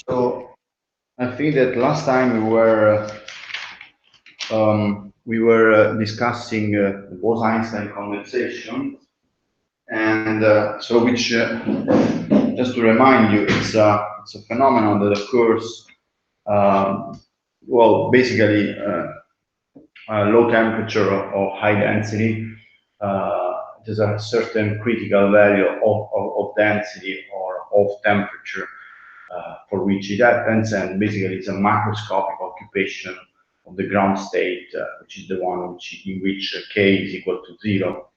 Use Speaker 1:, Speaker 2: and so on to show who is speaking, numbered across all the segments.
Speaker 1: So I think that last time we were discussing Bose-Einstein condensation, and so which just to remind you, it's a phenomenon that occurs well basically low temperature or high density. There's a certain critical value of density or of temperature for which it happens, and basically it's a macroscopic occupation of the ground state, which is the one in which k is equal to 0.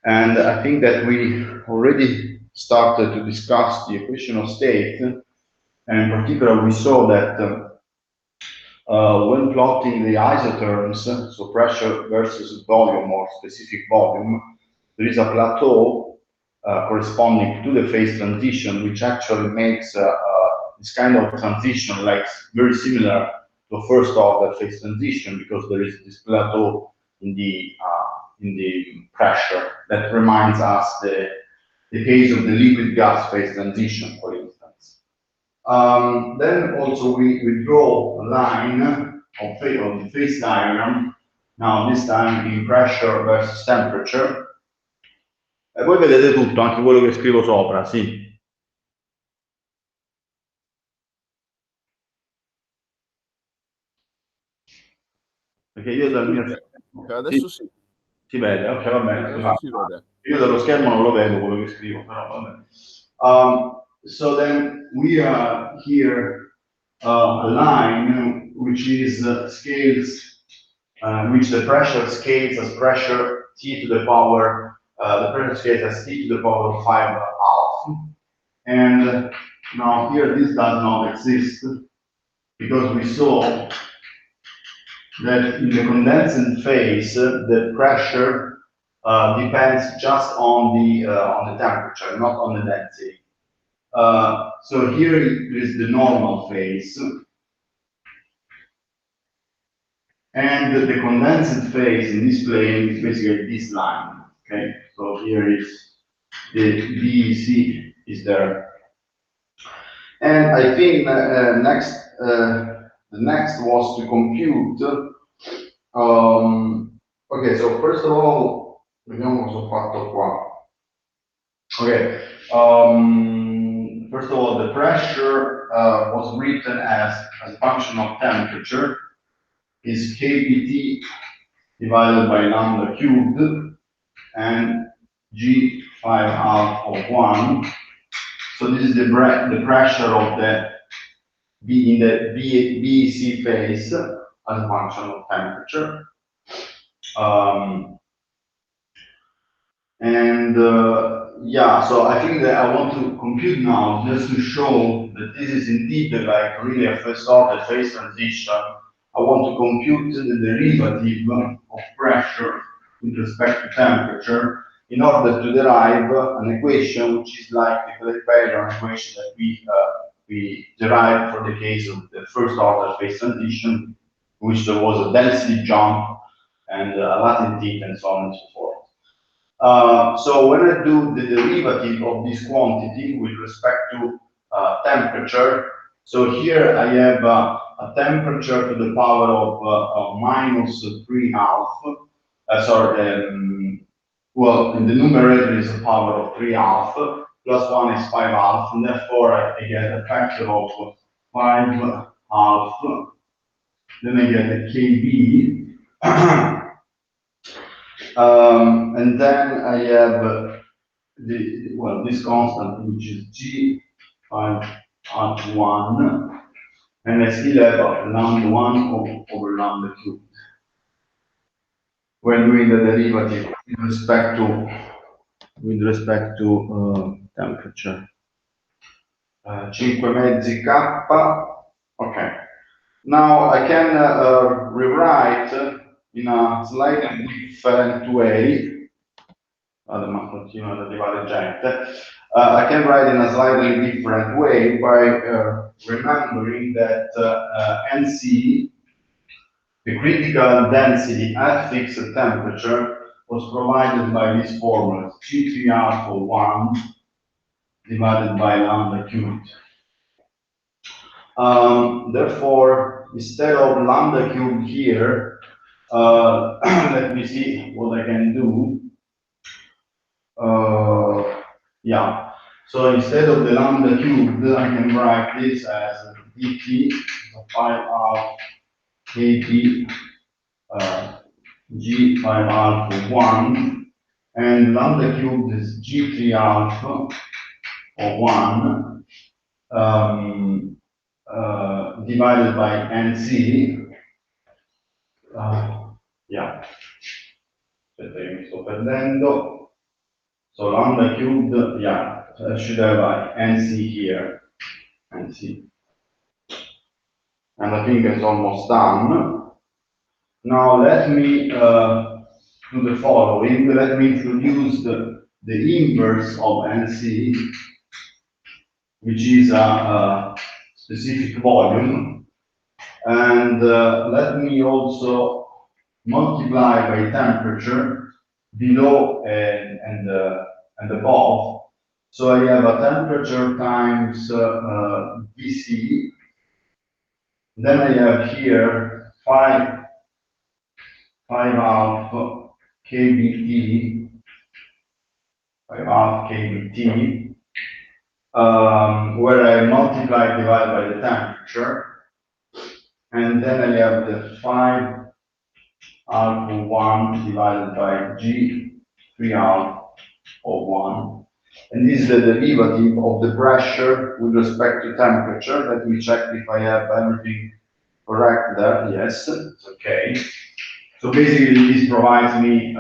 Speaker 1: And I think that we already started to discuss the equation of state, and in particular we saw that when plotting the isotherms, so pressure versus volume or specific volume, there is a plateau corresponding to the phase transition, which actually makes this kind of transition like very similar to a first order phase transition, because there is this plateau in the pressure that reminds us the case of the liquid gas phase transition, for instance. Then also we draw a line of the phase diagram, now this time in pressure versus temperature. E voi vedete tutto, anche quello che scrivo sopra, sì. Perché io dal mio...
Speaker 2: Adesso sì.
Speaker 1: Si vede, ok, va bene.
Speaker 2: Adesso si vede.
Speaker 1: Io dallo schermo non lo vedo quello che scrivo, però va bene. So then we are here a line which is scales, which the pressure scales as pressure T to the power, the pressure scales as T to the power of 5 half. And now here this does not exist, because we saw that in the condensing phase, the pressure depends just on the temperature, not on the density. So here is the normal phase, and the condensing phase in this plane is basically this line. Okay, so here is the DEC is there, and I think the next was to compute. Ok, so first of all, vediamo cosa ho fatto qua. Okay, first of all, the pressure was written as a function of temperature, is kBT divided by lambda cubed, and G5 half of 1. So this is the pressure of the in the BEC phase as a function of temperature. Yeah, so I think that I want to compute now just to show that this is indeed like really a first order phase transition. I want to compute the derivative of pressure with respect to temperature in order to derive an equation which is like the Clapeyron equation that we derived for the case of the first order phase transition, in which there was a density jump and a latent heat and so on and so forth. So when I do the derivative of this quantity with respect to temperature, so here I have a temperature to the power of minus 3 half. Well, in the numerator is a power of 3 half, plus 1 is 5 half, and therefore I get a factor of 5 half. Then I get a kb. And then I have this constant, which is G5 at 1, and I still have lambda 1 over lambda cubed when doing the derivative with respect to temperature. 5 mezzi K. Okay. Now I can rewrite in a slightly different way. I can write in a slightly different way by remembering that NC, the critical density at fixed temperature, was provided by this formula, G3 alpha 1 divided by lambda cubed. Therefore, instead of lambda cubed here, let me see what I can do. Yeah. So instead of the lambda cubed, I can write this as dt, so 5 kb g 5 alpha 1, and lambda cubed is g3 alpha or 1 divided by nc. Yeah, aspetta che mi sto perdendo. So lambda cubed, yeah, I should have nc here, nc. And I think it's almost done. Now let me do the following. Let me introduce the inverse of nc, which is a specific volume. And let me also multiply by temperature below and above. So I have a temperature times Bc. Then I have here 5 half kBt, 5 half kBt, where I multiply divided by the temperature. And then I have the 5 alpha 1 divided by g 3 alpha of 1. And this is the derivative of the pressure with respect to temperature. Let me check if I have everything correct there. Yes, it's okay. So basically, this provides me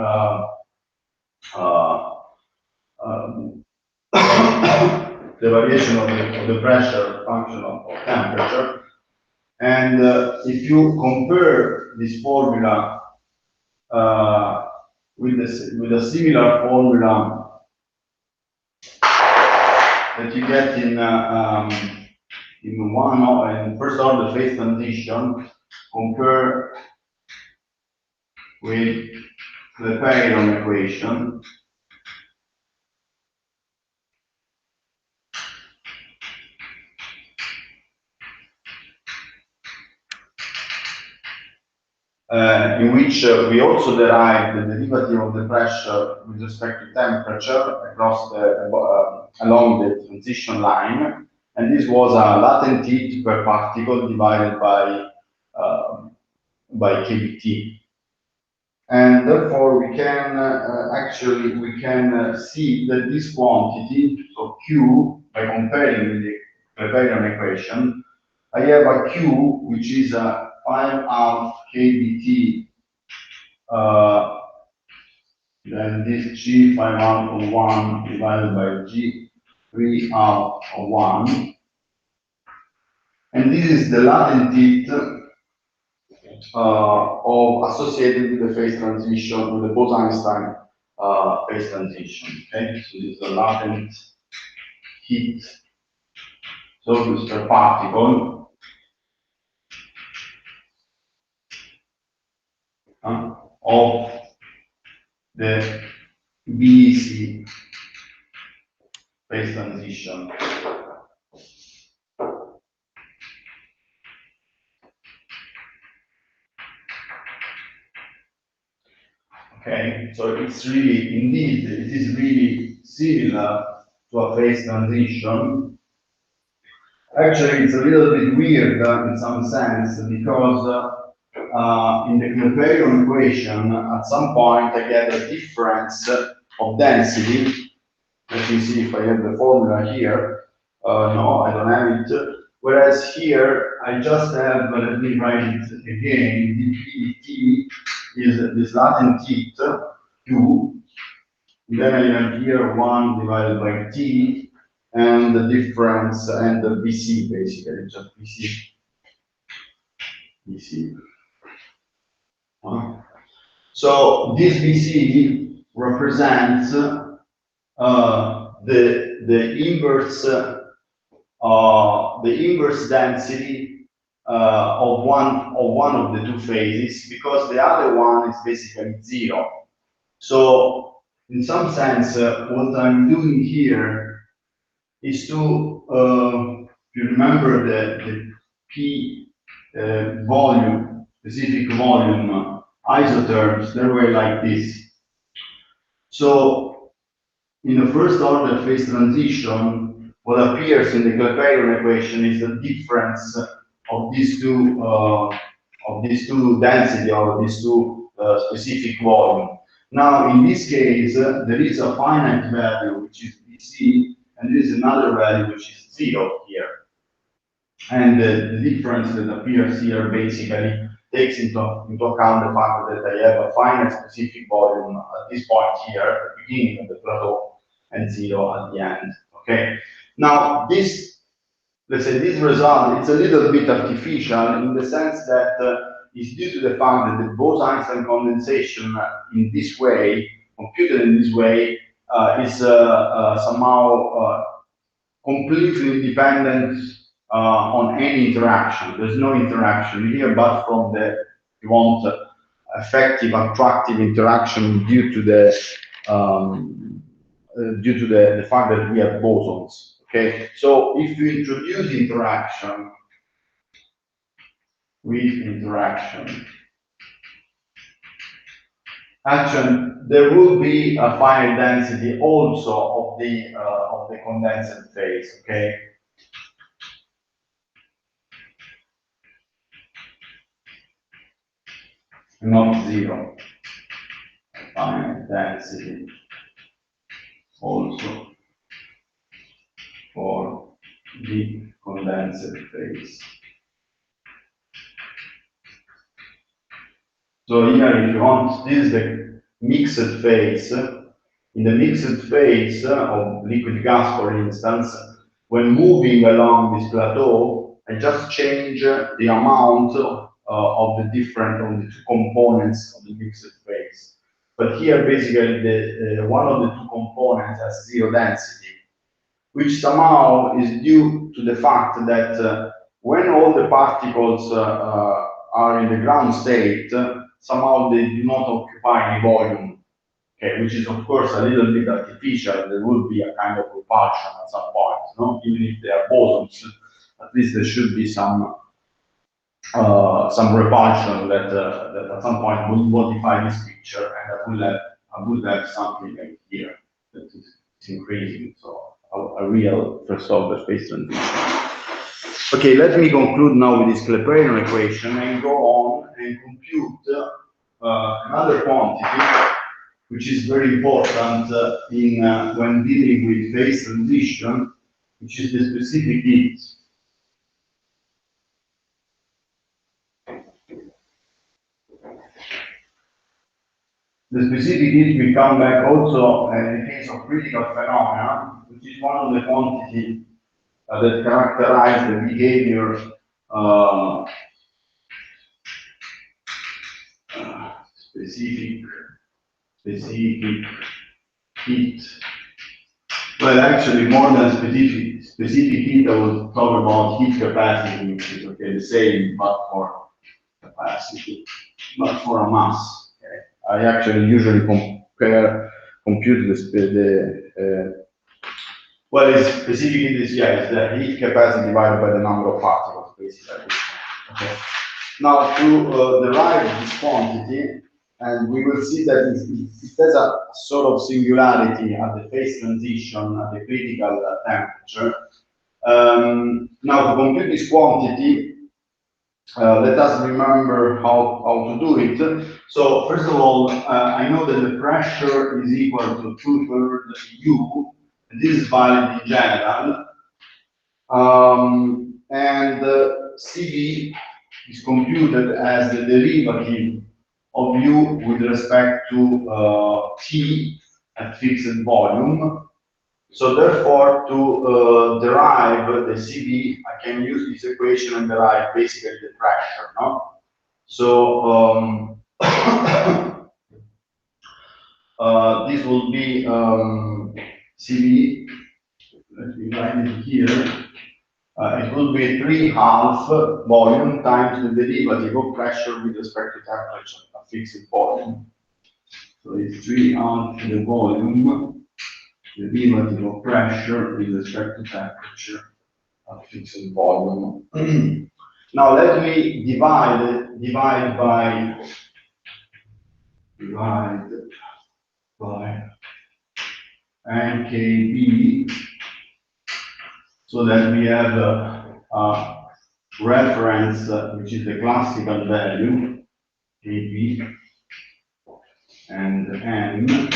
Speaker 1: the variation of the pressure function of temperature. And if you compare this formula with a similar formula that you get in first order phase transition, compare with the Pareto equation. In which we also derive the derivative of the pressure with respect to temperature across along the transition line, and this was a latent heat per particle divided by kBt, and therefore we can see that this quantity, so Q, by comparing with the Pareto equation, I have a Q which is a 5 half kBt, then this G 5 half of 1 divided by G 3 half of 1. And this is the latent heat associated with the phase transition, with the Bose-Einstein phase transition. Okay, so this is the latent heat surface per particle of the BEC phase transition. Okay, so it's really, indeed, it is really similar to a phase transition. Actually, it's a little bit weird in some sense because in the Clapeyron equation, at some point I get a difference of density. Let me see if I have the formula here. No, I don't have it. Whereas here, I just have, let me write it again, dPdt is this latent heat, Q. Then I have here 1 divided by T, and the difference, and the BC, basically, just BC. So this BC represents the inverse density of one of the two phases, because the other one is basically 0. So in some sense, what I'm doing here is to, if you remember P volume, specific volume isotherms, they were like this. So in the first order phase transition, what appears in the Clapeyron equation is the difference of these two density or these two specific volume. Now, in this case, there is a finite value which is BC, and there is another value which is 0 here. And the difference that appears here basically takes into account the fact that I have a finite specific volume at this point here, at the beginning of the plateau, and 0 at the end. Okay. Now this, let's say, this result, it's a little bit artificial in the sense that it's due to the fact that the Bose-Einstein condensation in this way, computed in this way, is somehow completely dependent on any interaction. There's no interaction here, but from the, if you want, effective attractive interaction due to the fact that we have bosons. Okay, so if you introduce interaction with interaction, actually there will be a finite density also of the condensed phase. Okay. Not 0. Finite density also for the condensed phase. So here, if you want, this is the mixed phase. In the mixed phase of liquid gas, for instance, when moving along this plateau, I just change the amount of the different, of the two components of the mixed phase. But here, basically, one of the two components has 0 density, which somehow is due to the fact that when all the particles are in the ground state, somehow they do not occupy any volume, okay, which is of course a little bit artificial. There will be a kind of repulsion at some point, no? Even if they are bosons, at least there should be some repulsion that at some point will modify this picture, and I will have something like here that is increasing. So a real first order phase transition. Okay, let me conclude now with this Clapeyron equation and go on and compute another quantity which is very important when dealing with phase transition, which is the specific heat. The specific heat will come back also in the case of critical phenomena, which is one of the quantities that characterize the behavior specific heat. Well, actually, more than specific heat, I will talk about heat capacity, which is okay, the same, but for capacity, but for a mass. Okay. I actually usually compute well, it's specific heat is, yeah, it's the heat capacity divided by the number of particles, basically. Okay. Now, to derive this quantity, and we will see that it has a sort of singularity at the phase transition, at the critical temperature. Now, to compute this quantity, let us remember how to do it. So, first of all, I know that the pressure is equal to 2/3 U, and this is valid in general. And CV is computed as the derivative of U with respect to T at fixed volume. So therefore, to derive the CV, I can use this equation and derive basically the pressure, no? So this will be CV, let me write it here. It will be 3/2 volume times the derivative of pressure with respect to temperature, a fixed volume. So it's 3/2 the volume, the derivative of pressure with respect to temperature, a fixed volume. Now let me divide by nkb, so that we have a reference, which is the classical value, kb and n.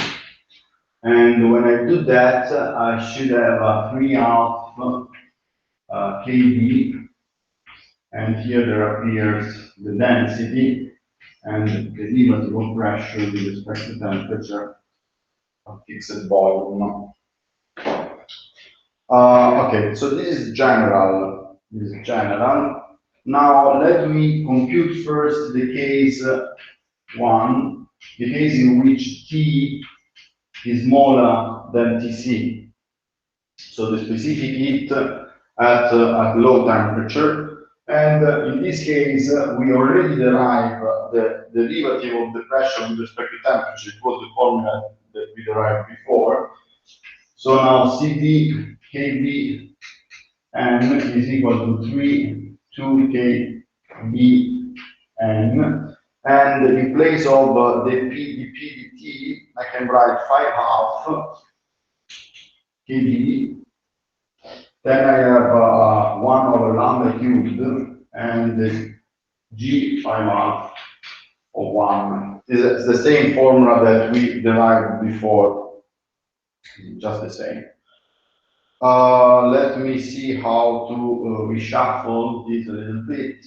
Speaker 1: And when I do that, I should have a 3/2 kb, and here there appears the density and the derivative of pressure with respect to temperature of fixed volume. Okay, so this is general. This is general. Now let me compute first the case 1, the case in which T is smaller than Tc. So the specific heat at low temperature. And in this case, we already derive the derivative of the pressure with respect to temperature. It was the formula that we derived before. So now Cp Kb n is equal to 3 2 Kb n. And in place of the P dt, I can write 5/2 Kb. Then I have 1 over lambda cubed and G 5/2 of 1. It's the same formula that we derived before, just the same. Let me see how to reshuffle this a little bit.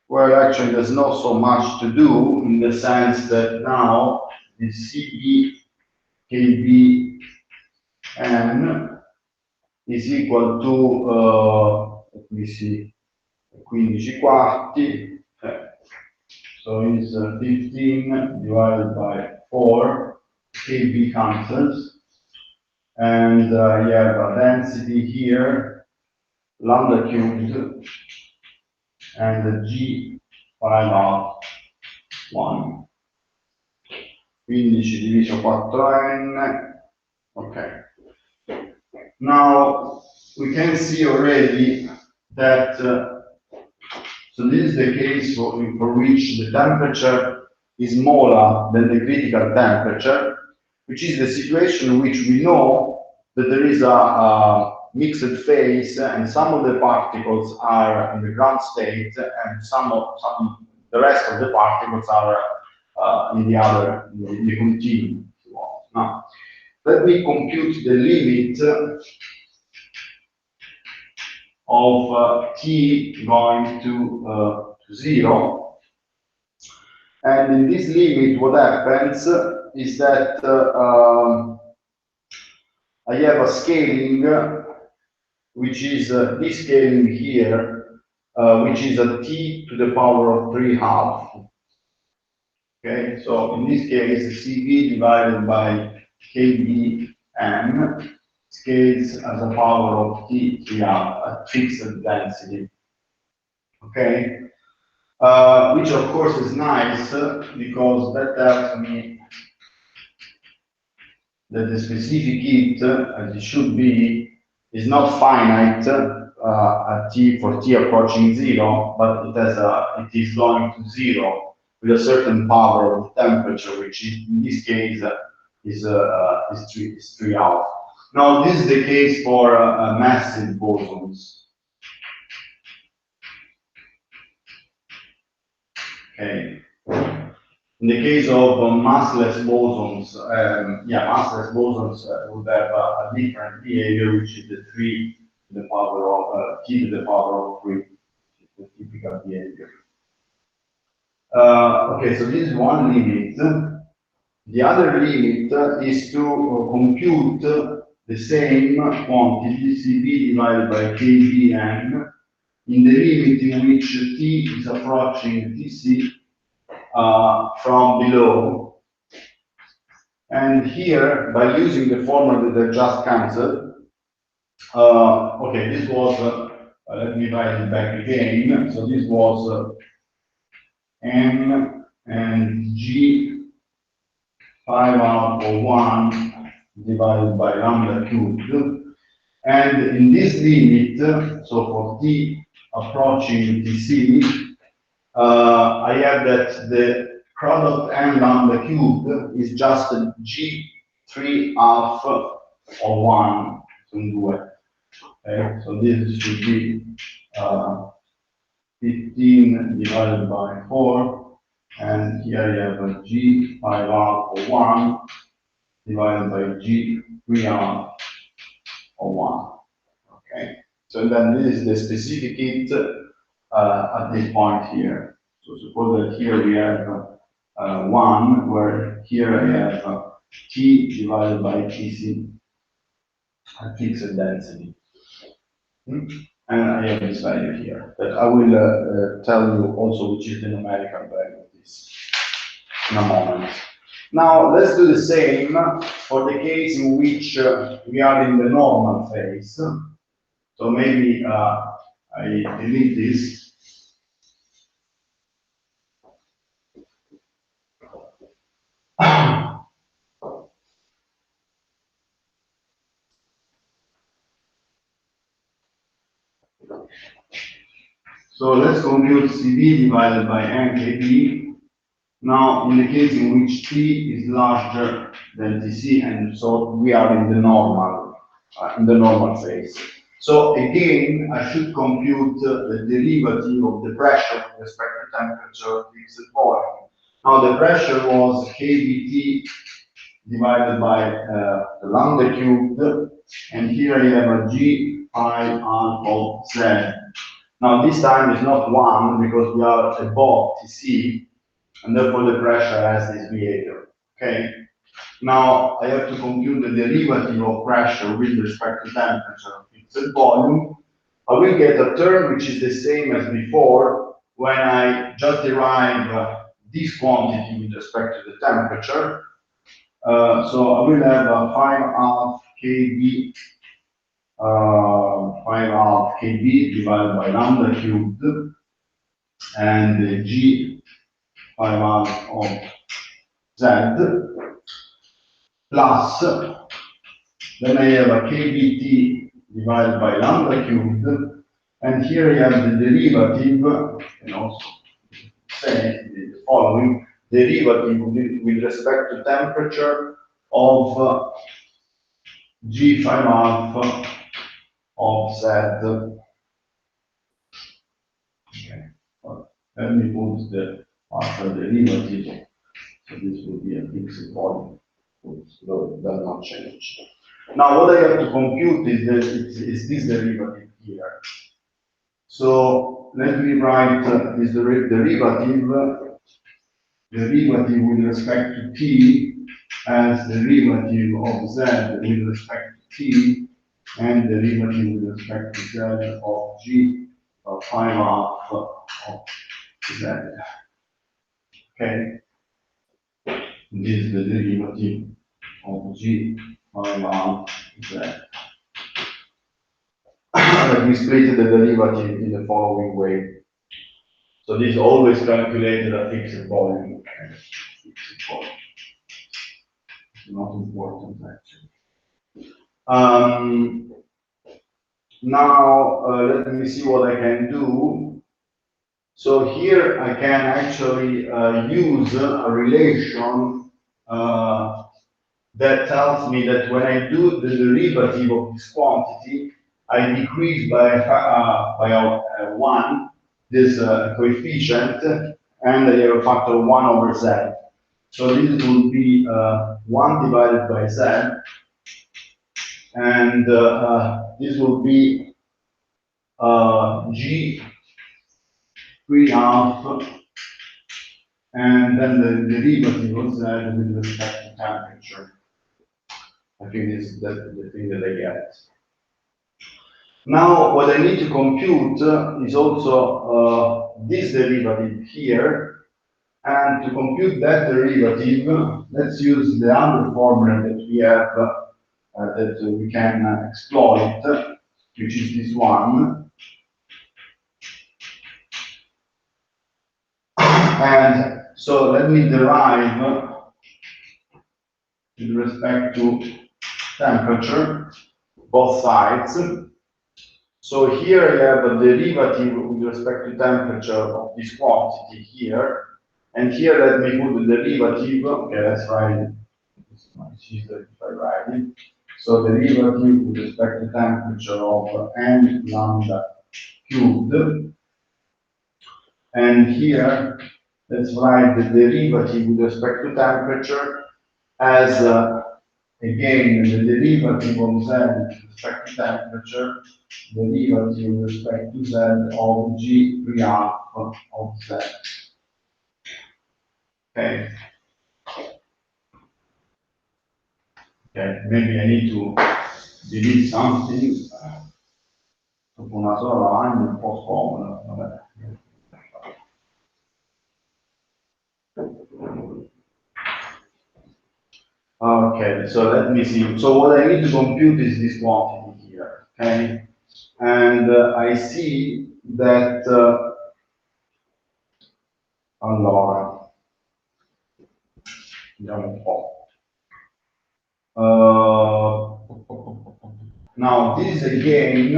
Speaker 1: Well, actually, there's not so much to do, in the sense that now the Cb Kb n is equal to, let me see, 15/4, so it's 15 divided by 4, Kb cancels, and you have a density here, lambda cubed, and the G 5/2 1. 15 diviso 4n. Okay. Now we can see already that so this is the case for which the temperature is smaller than the critical temperature, which is the situation in which we know that there is a mixed phase, and some of the particles are in the ground state, and the rest of the particles are in the continuum. Now, let me compute the limit of t going to 0. And in this limit, what happens is that I have a scaling, which is this scaling here, which is a t to the power of 3/2. Okay, so in this case, Cv divided by Kb n scales as a power of t 3/2 at fixed density. Okay, which of course is nice, because that tells me that the specific heat, as it should be, is not finite at for t approaching 0, but it is going to 0 with a certain power of temperature, which in this case is 3/2. Now this is the case for massive bosons. Okay. In the case of massless bosons, massless bosons would have a different behavior, which is the 3 to the power of t to the power of 3, the typical behavior. Okay, so this is one limit. The other limit is to compute the same quantity, Cv divided by Kbn, in the limit in which t is approaching Tc from below. And here, by using the formula that I just cancelled, okay, this was, let me write it back again. So this was n and G 5/2 of 1 divided by lambda cubed. And in this limit, so for t approaching TC, I have that the product n lambda cube is just G3 half of 1 from 2. Okay, so this should be 15 divided by 4, and here you have a G5 half of 1 divided by G3 half of 1. Okay, so then this is the specific heat at this point here. So suppose that here we have 1, where here I have T divided by Tc, a fixed density. And I have this value here, that I will tell you also which is the numerical value of this in a moment. Now, let's do the same for the case in which we are in the normal phase. So maybe I delete this. So let's compute CV divided by NKB. Now, in the case in which T is larger than TC, and so we are in the normal phase. So again, I should compute the derivative of the pressure with respect to temperature of fixed volume. Now, the pressure was kBT divided by the lambda cubed, and here I have a G pi alpha Z. Now, this time is not 1 because we are above TC, and therefore the pressure has this behavior. Okay. Now I have to compute the derivative of pressure with respect to temperature of fixed volume. I will get a term which is the same as before when I just derive this quantity with respect to the temperature. So I will have a 5 half kb 5 half kb divided by lambda cubed, and G 5 half of Z plus, then I have a kBT divided by lambda cubed, and here I have the derivative, and also say the following derivative with respect to temperature of G5 half of Z. Okay. Let me put the partial derivative, so this will be a fixed volume. So it does not change. Now, what I have to compute is this derivative here. So let me write this derivative with respect to t as derivative of z with respect to t, and derivative with respect to z of g of 5 half of z. Okay. This is the derivative of G 5 half Z. We split the derivative in the following way. So this is always calculated at fixed volume. Okay. Fixed volume. It's not important actually. Now let me see what I can do. So here I can actually use a relation that tells me that when I do the derivative of this quantity, I decrease by 1 this coefficient, and I have a factor of 1 over z. So this will be 1 divided by z, and this will be G 3 half, and then the derivative of z with respect to temperature. I think this is the thing that I get. Now, what I need to compute is also this derivative here. And to compute that derivative, let's use the other formula that we have, that we can exploit, which is this one. And so let me derive with respect to temperature both sides. So here I have a derivative with respect to temperature of this quantity here. And here let me put the derivative. Okay, let's write it. It's much easier if I write it. So derivative with respect to temperature of n lambda cubed. And here, let's write the derivative with respect to temperature as, again, the derivative of z with respect to temperature, derivative with respect to z of g 3 half of z. Okay. Okay, maybe I need to delete something. Dopo una sola lavagna un po' scomoda, vabbè. Okay, so let me see. So what I need to compute is this quantity here, okay? And I see that, allora, vediamo un po'. Now this is again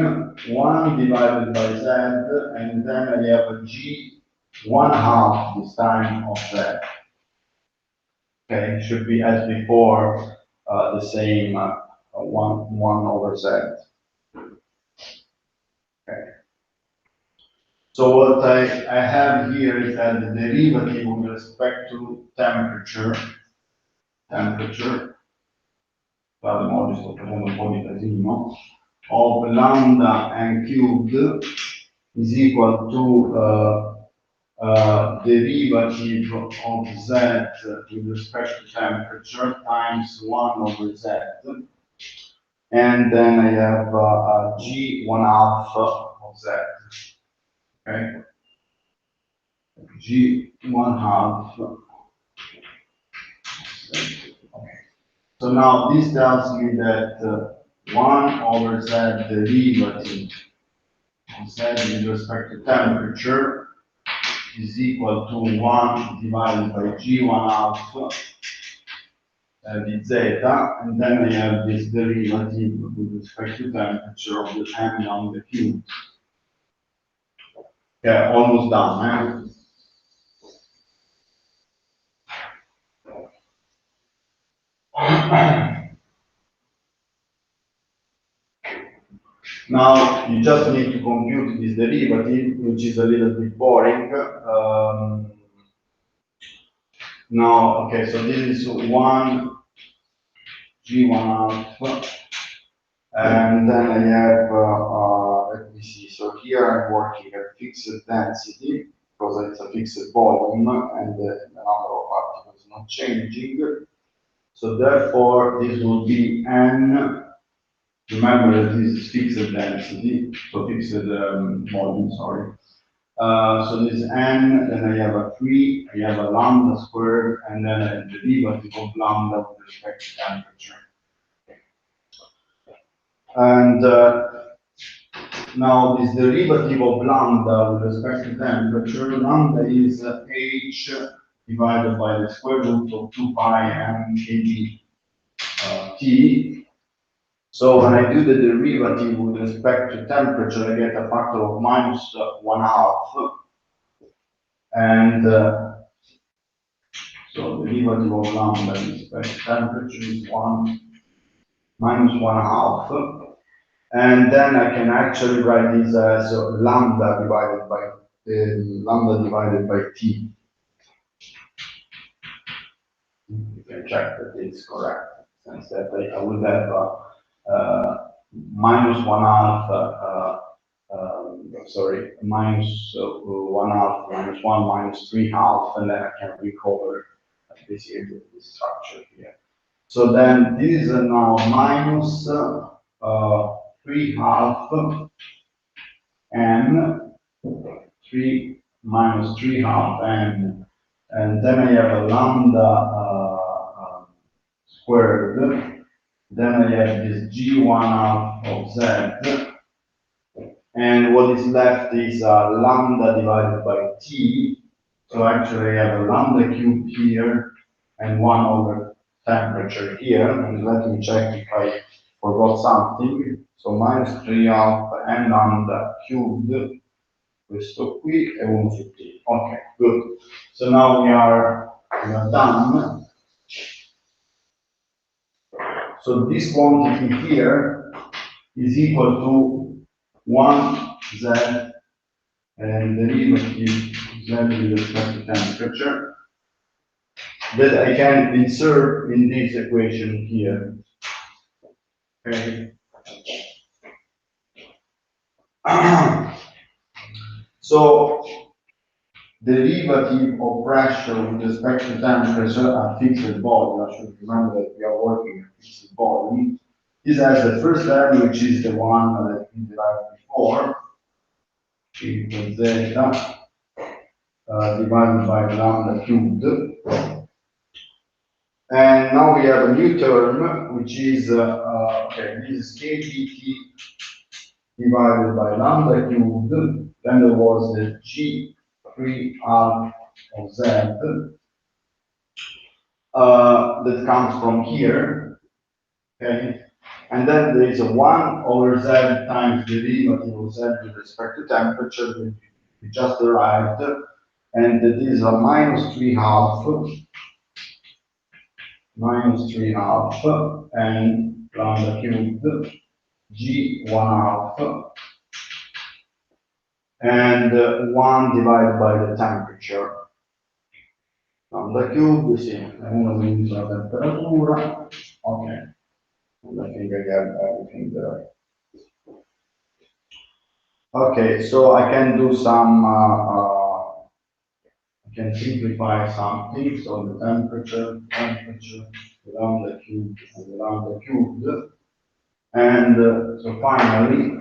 Speaker 1: 1 divided by z, and then I have a g 1/2 this time of z. Okay, it should be as before the same 1 over z. Okay. So what I have here is that the derivative with respect to temperature, vado oggi sto facendo un po' di casino, of lambda n cubed is equal to derivative of z with respect to temperature times 1 over z. And then I have g 1/2 of z. Okay? G 1/2. Okay. So now this tells me that 1 over z derivative of z with respect to temperature is equal to 1 divided by g 1/2 di zeta, and then I have this derivative with respect to temperature of the n on the cube. Yeah, almost done. Now you just need to compute this derivative, which is a little bit boring. Now, okay, so this is 1 g1/2, and then I have, let me see, so here I'm working at fixed density, because it's a fixed volume, and the number of particles is not changing. So therefore, this will be n. Remember that this is fixed density, so fixed volume, sorry. So this is n, then I have a 3, I have a lambda squared, and then a derivative of lambda with respect to temperature. And now this derivative of lambda with respect to temperature, lambda is h divided by the square root of 2 pi m kg t. So when I do the derivative with respect to temperature, I get a factor of minus 1/2. And so derivative of lambda with respect to temperature is 1 minus 1/2. And then I can actually write this as lambda divided by t. You can check that it's correct, since that I would have minus 1/2, sorry, minus 1/2, minus 1, minus 3/2, and then I can recover basically this structure here. So then this is now minus 3/2 n, 3 minus 3/2 n, and then I have a lambda squared, then I have this g1/2 of z, and what is left is lambda divided by t. So actually I have a lambda cubed here and 1 over temperature here. And let me check if I forgot something. So minus 3/2 n lambda cubed, questo qui è 1 su t. Ok, good. So now we are done. So this quantity here is equal to 1z and derivative z with respect to temperature that I can insert in this equation here. Okay. So derivative of pressure with respect to temperature at fixed volume. I should remember that we are working at fixed volume. This has the first value, which is the one that we derived before, equal zeta divided by lambda cubed. And now we have a new term, which is, okay, this is kBt divided by lambda cubed. Then there was the G3 half of Z that comes from here, okay? And then there is a 1 over Z times the derivative of Z with respect to temperature that we just derived, and that is a minus 3 half, and lambda cubed, G 1 half, and 1 divided by the temperature. Lambda cube, sì, è 1 quindi sulla temperatura, ok, and I think I get everything there. Okay, so I can do some, I can simplify something, so the temperature, the lambda cube, and the lambda cubed, and so finally,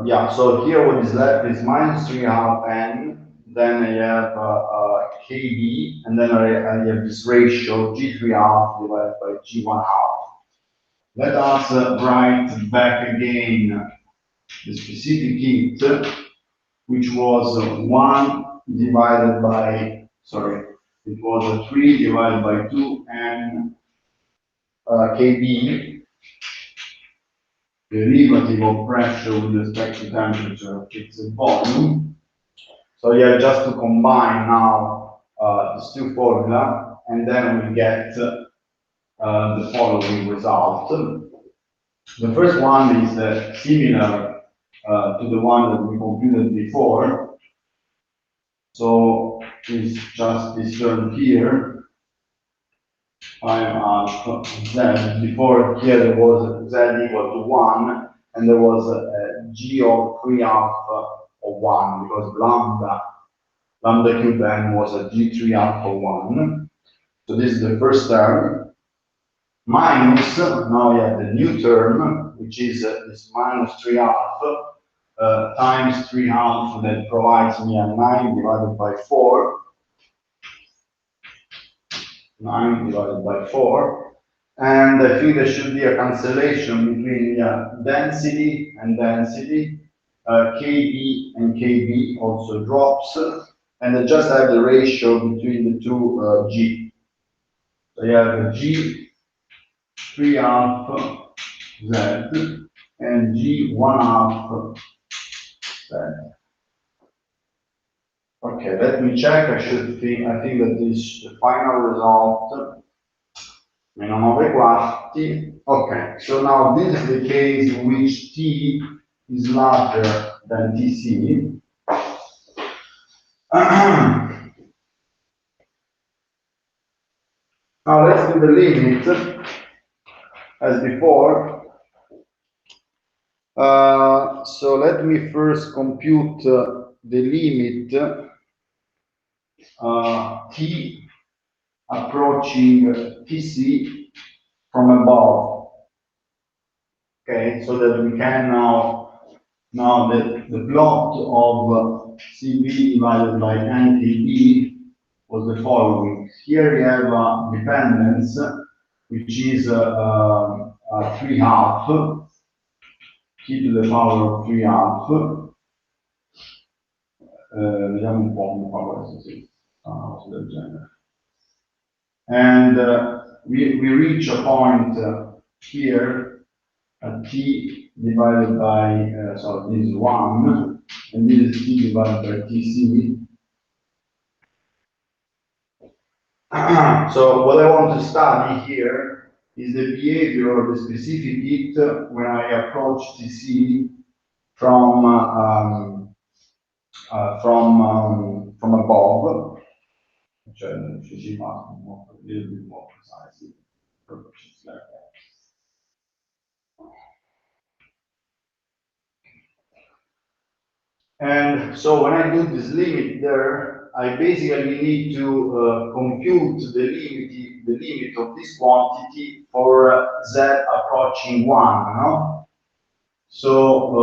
Speaker 1: yeah, so here what is left is minus 3 half n, then I have kb, and then I have this ratio g3 half divided by g1 half. Let us write back again the specific heat, which was 1 divided by, sorry, it was 3 divided by 2 n kb, derivative of pressure with respect to temperature of fixed volume. So yeah, just to combine now these two formula, and then we get the following result. The first one is similar to the one that we computed before. So it's just this term here, 5 half z. Before here there was z equal to 1, and there was a g of 3 half of 1, because lambda cube n was a g3 half of 1. So this is the first term. Minus, now we have the new term, which is this minus 3 half times 3 half, that provides me a 9 divided by 4. 9 divided by 4. And I think there should be a cancellation between density and density. Kb and Kb also drops. And I just have the ratio between the two G. So you have the G 3 half Z and G 1 half Z. Okay, let me check. I think that this the final result. Meno 9 quarti. Okay, so now this is the case in which T is larger than Tc. Now let's do the limit as before. So let me first compute the limit T approaching Tc from above. Okay, so that we can now the plot of Cb divided by NTB was the following. Here we have dependence, which is 3 half, t to the power of 3 half, vediamo un po' come fa questo, sì, una cosa del genere. And we reach a point here at t divided by, so this is 1, and this is t divided by tc. So what I want to study here is the behavior of the specific heat when I approach tc from above, cioè ci si fa a little bit more precisely, purposes like that. And so when I do this limit there, I basically need to compute the limit of this quantity for z approaching 1, no? So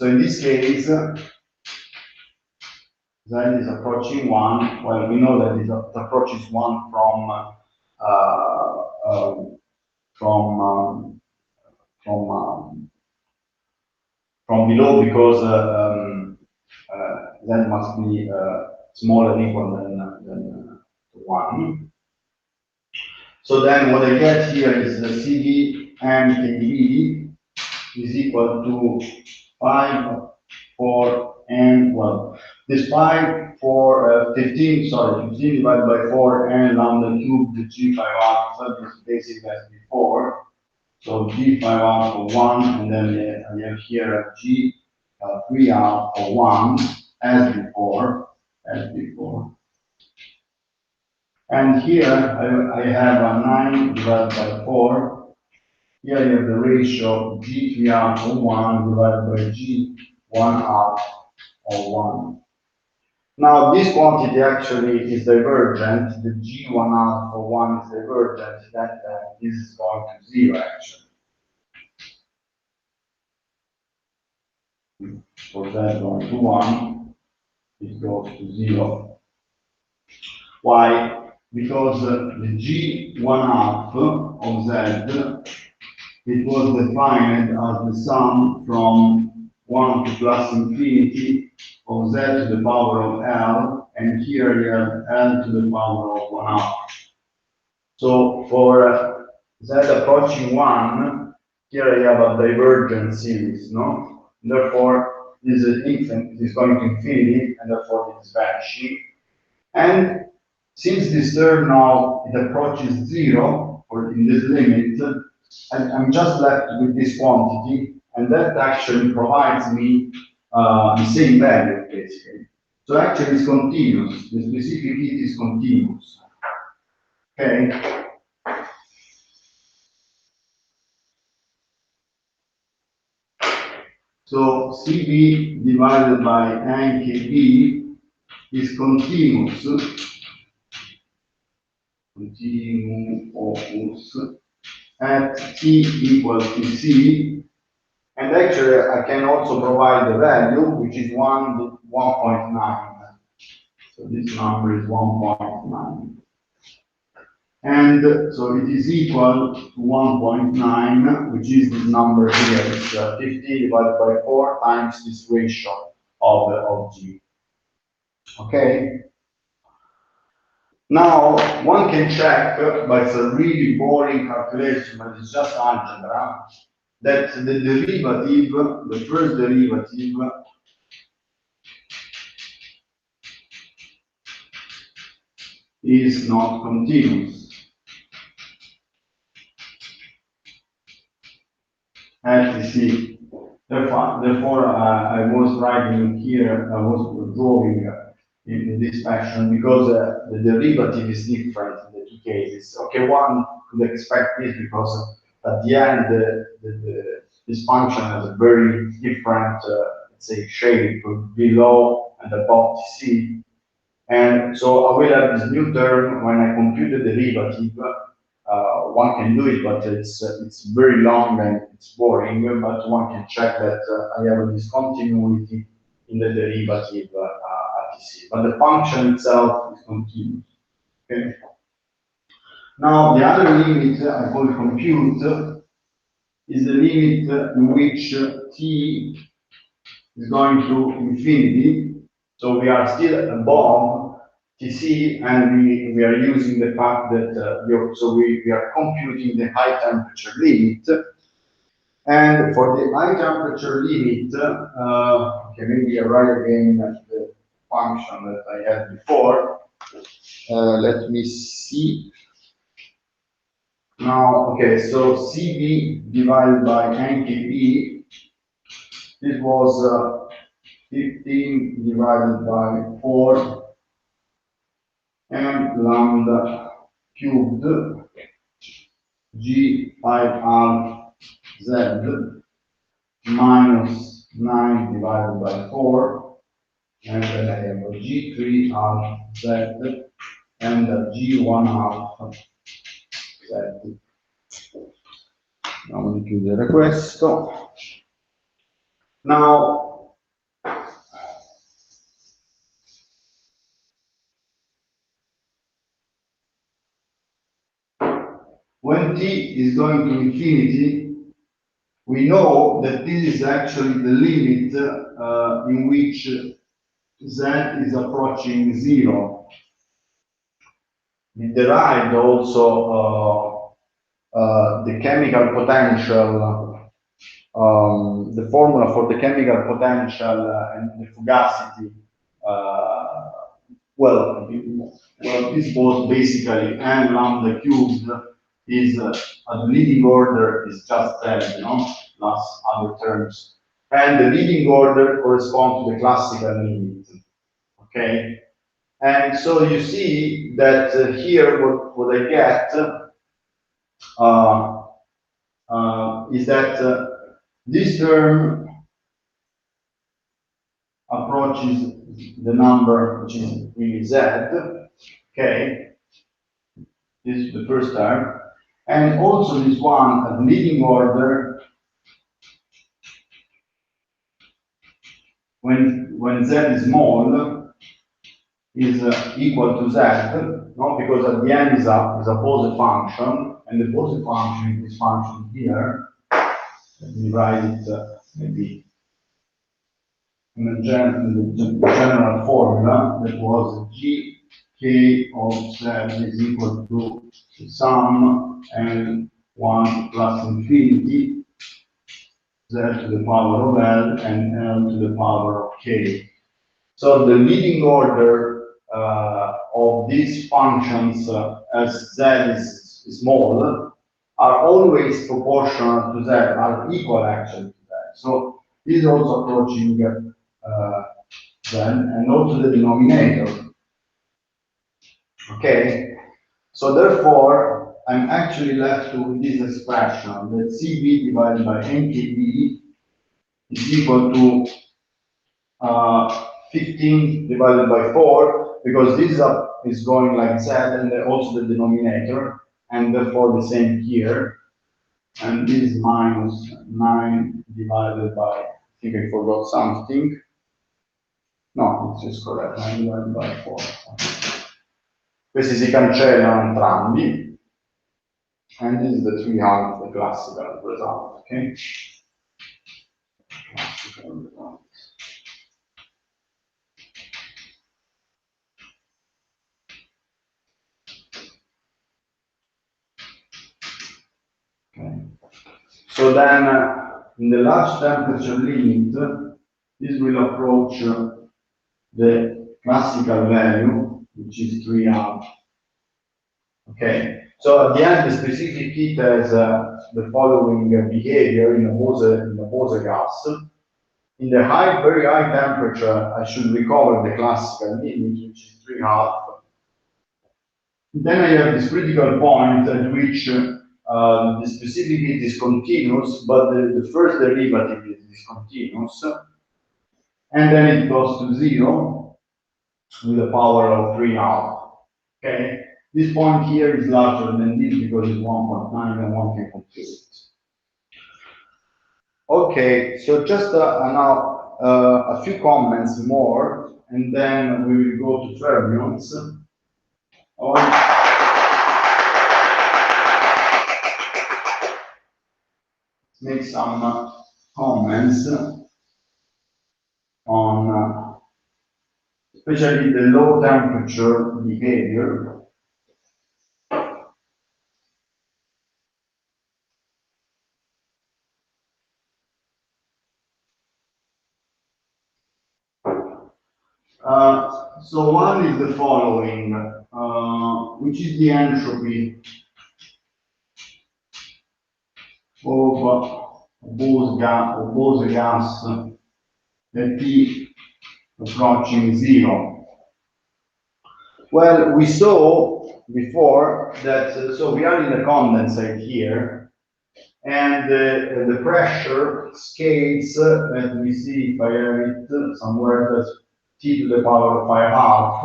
Speaker 1: in this case, z is approaching 1. Well, we know that it approaches 1 from below, because z must be smaller than equal than 1. So then what I get here is the CD and KB is equal to 5, 4, and, well, this 5 for 15, sorry, 15 divided by 4 and lambda cubed G5 alpha is basically as before. So G5 alpha 1, and then I have here G3 alpha 1 as before, And here I have a 9 divided by 4. Here I have the ratio G3 alpha 1 divided by G1 alpha of 1. Now this quantity actually is divergent. The G1 alpha 1 is divergent. That this is going to 0 actually. For that going to 1, it goes to 0. Why? Because the G1 alpha of Z, it was defined as the sum from 1 to plus infinity of Z to the power of L, and here you have L to the power of 1 half. So for Z approaching 1, here I have a divergent series, no? Therefore, this is infinite, is going to infinity, and therefore it is vanishing. And since this term now it approaches 0, or in this limit, I'm just left with this quantity, and that actually provides me the same value, basically. So actually it's continuous. The specific heat is continuous. Okay? So CB divided by NKB is continuous at T equals to C, and actually I can also provide the value, which is 1.9. So this number is 1.9. And so it is equal to 1.9, which is this number here. It's 50 divided by 4 times this ratio of G. Okay? Now, one can check, but it's a really boring calculation, but it's just algebra, that the derivative, the first derivative, is not continuous. As you see, therefore I was writing here, I was drawing in this fashion, because the derivative is different in the two cases. Okay, one could expect this because at the end, this function has a very different, let's say, shape below and above TC. And so I will have this new term when I compute the derivative. One can do it, but it's very long and it's boring. But one can check that I have a discontinuity in the derivative at TC. But the function itself is continuous. Okay. Now the other limit I will compute is the limit in which t is going to infinity. So we are still above Tc, and we are using the fact that we are computing the high temperature limit. And for the high temperature limit, okay, maybe I write again the function that I had before. Let me see. Now, okay, so Cv divided by nkb, this was 15 divided by 4 and lambda cubed g 5 half z minus 9 divided by 4, and then I have a g3 half z and a g1 half z. Andiamo di chiudere questo. Now, when t is going to infinity, we know that this is actually the limit in which z is approaching 0. We derived also the chemical potential, the formula for the chemical potential and the fugacity. Well, this was basically n lambda cubed is at the leading order is just 10, plus other terms. And the leading order corresponds to the classical limit. Okay? And so you see that here what I get is that this term approaches the number which is really z, okay? This is the first term. And also this one at leading order, when z is small, is equal to z, no? Because at the end is a Bose function, and the Bose function is this function here. Let me write it maybe in the general formula that was gk of z is equal to the sum and 1 plus infinity z to the power of L and L to the power of k. So the leading order of these functions as z is small are always proportional to z, are equal actually to z. So this is also approaching z, and also the denominator. Okay, so therefore I'm actually left with this expression that Cv divided by nkb is equal to 15 divided by 4, because this is going like z, and also the denominator, and therefore the same here. And this is minus 9 divided by, I think I forgot something. No, it's just correct, 9 divided by 4. Questi si cancellano entrambi. And this is the 3 half, the classical result, okay? Classical result. Okay. So then, in the large temperature limit, this will approach the classical value, which is 3 half. Okay. So at the end, the specific heat has the following behavior in a Bose gas. In the very high temperature, I should recover the classical limit, which is 3 half. Then I have this critical point at which the specific heat is continuous, but the first derivative is discontinuous, and then it goes to 0 with a power of 3 half. Okay, this point here is larger than this because it's 1.9 and one can compute it. Okay, so just now a few comments more, and then we will go to fermions. make some comments on especially the low temperature behavior. So one is the following, which is the entropy of Bose gas at T approaching zero. Well, we saw before that, so we are in the condensate here, and the pressure scales, as we see if I have it somewhere, that's T to the power of 5 half.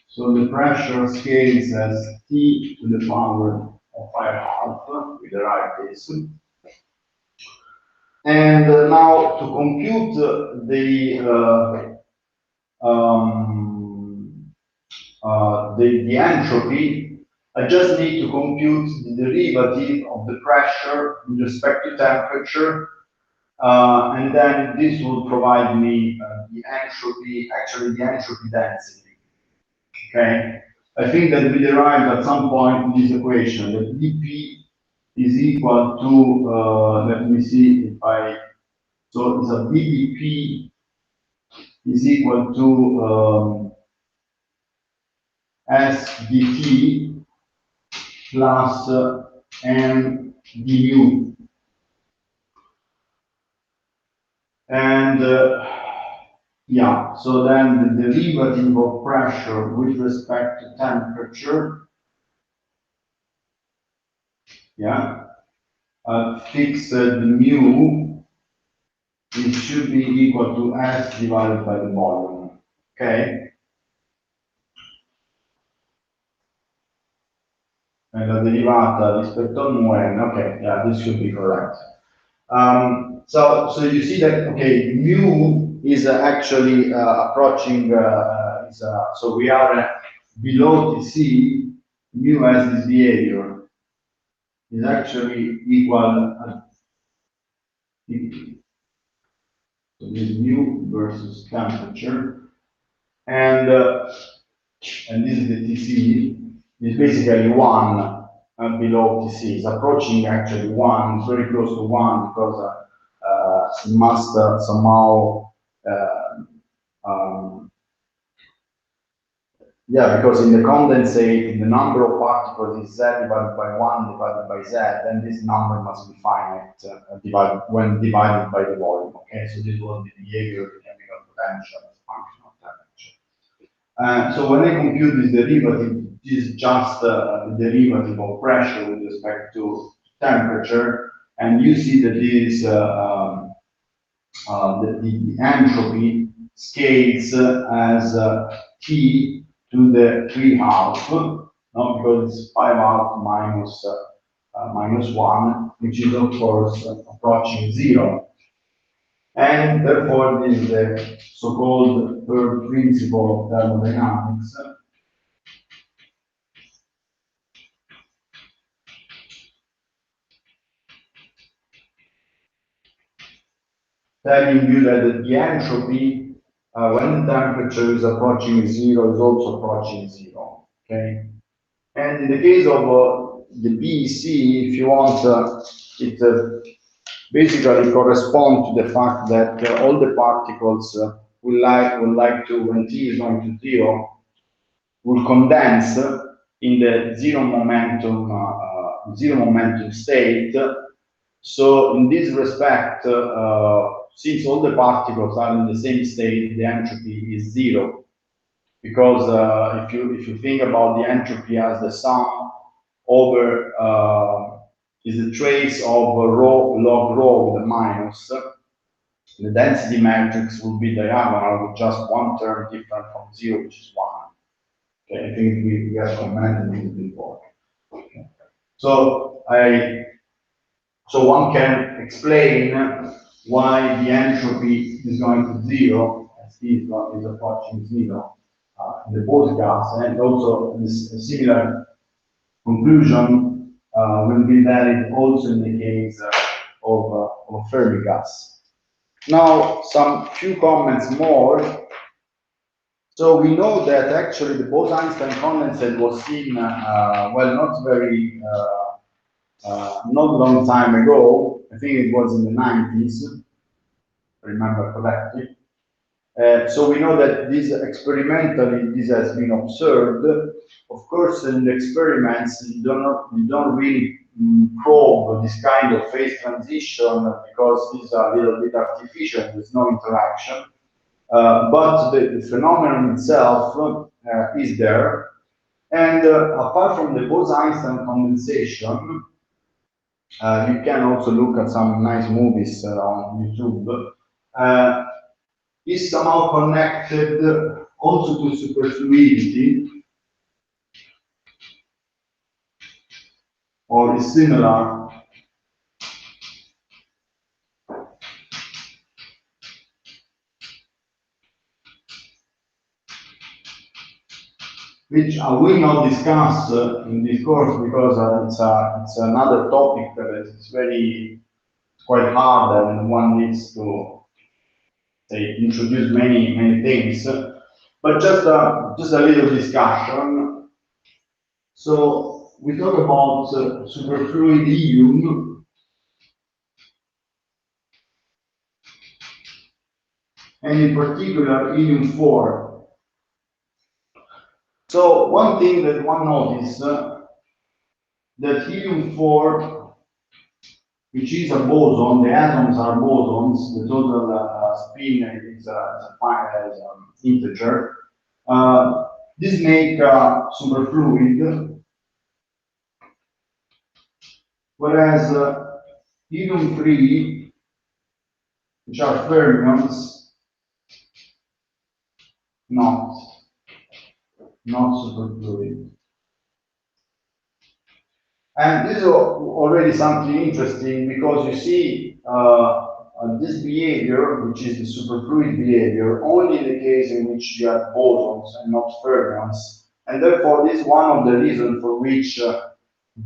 Speaker 1: So the pressure scales as T to the power of 5 half, we derive this. And now to compute the entropy, I just need to compute the derivative of the pressure with respect to temperature, and then this will provide me the entropy, actually the entropy density. Okay, I think that we derived at some point this equation that dP is equal to, let me see if I, so it's a dP is equal to S dt plus m du. And yeah, so then the derivative of pressure with respect to temperature, yeah, fixed mu, it should be equal to S divided by the volume. Okay? E la derivata rispetto al mu, okay, yeah, this should be correct. So you see that, okay, mu is actually approaching, so we are below Tc, mu has this behavior, is actually equal, so this mu versus temperature, and this is the Tc, is basically 1 below Tc, it's approaching actually 1, it's very close to 1 because it must somehow, yeah, because in the condensate, the number of particles is Z divided by 1 divided by Z, then this number must be finite when divided by the volume. Okay, so this was the behavior of the chemical potential as a function of temperature. So when I compute this derivative, this is just the derivative of pressure with respect to temperature, and you see that this the entropy scales as T to the 3 half, no, because it's 5 half minus 1, which is of course approaching 0. And therefore, this is the so-called third principle of thermodynamics. Telling you that the entropy, when the temperature is approaching 0, is also approaching 0. Okay? And in the case of the BEC, if you want, it basically corresponds to the fact that all the particles will like to, when T is going to 0, will condense in the zero momentum state. So in this respect, since all the particles are in the same state, the entropy is 0. Because if you think about the entropy as the sum over is the trace of rho log rho with a minus, the density matrix will be diagonal with just one term different from 0, which is 1. Okay, I think we have commented this before. Okay. So one can explain why the entropy is going to 0, as T is approaching 0 in the Bose gas, and also this similar conclusion will be valid also in the case of a Fermi gas. Now, some few comments more. So we know that actually the Bose-Einstein condensate was seen, well, not a long time ago. I think it was in the 90s, if I remember correctly. So we know that this experimentally this has been observed. Of course, in the experiments you don't really probe this kind of phase transition because these are a little bit artificial. There's no interaction, but the phenomenon itself is there. And apart from the Bose-Einstein condensation, you can also look at some nice movies on YouTube. Is somehow connected also to superfluidity, or is similar, which I will not discuss in this course because it's another topic that is very quite hard and one needs to say introduce many things. But just a little discussion. So we talk about superfluid helium, and in particular helium-4. So one thing that one notices that helium-4, which is a boson, the atoms are bosons, the total spin is integer. This make superfluid, whereas helium-3, which are fermions, not superfluid. And this is already something interesting because you see this behavior, which is the superfluid behavior, only in the case in which you have bosons and not fermions. And therefore, this is one of the reasons for which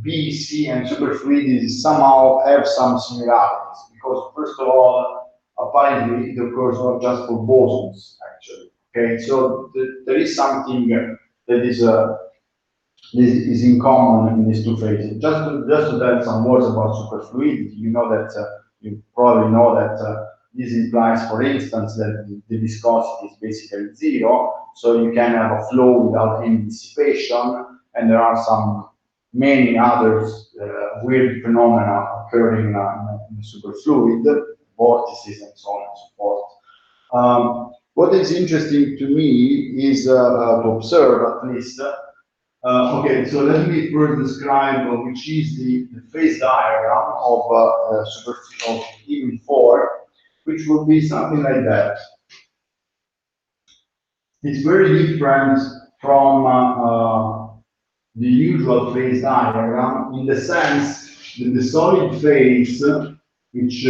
Speaker 1: B, C, and superfluidity somehow have some similarities. Because first of all, apparently it occurs not just for bosons, actually. Okay, so there is something that is this is in common in these two phases. Just to tell some words about superfluidity, you know that you probably know that this implies, for instance, that the viscosity is basically zero, so you can have a flow without any dissipation, and there are many others weird phenomena occurring in the superfluid, vortices and so on and so forth. What is interesting to me is to observe at least. Okay, so let me first describe which is the phase diagram of helium-4, which would be something like that. It's very different from the usual phase diagram in the sense that the solid phase, which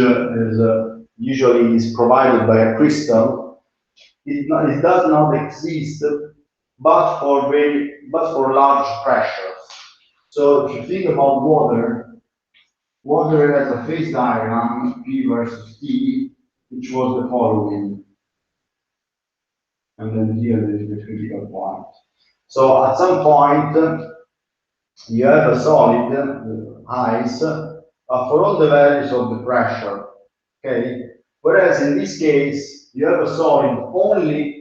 Speaker 1: usually is provided by a crystal, it does not exist but for large pressures. So if you think about water has a phase diagram, P versus T, which was the following. And then here is the critical point. So at some point, you have a solid, ice, for all the values of the pressure, okay? Whereas in this case, you have a solid only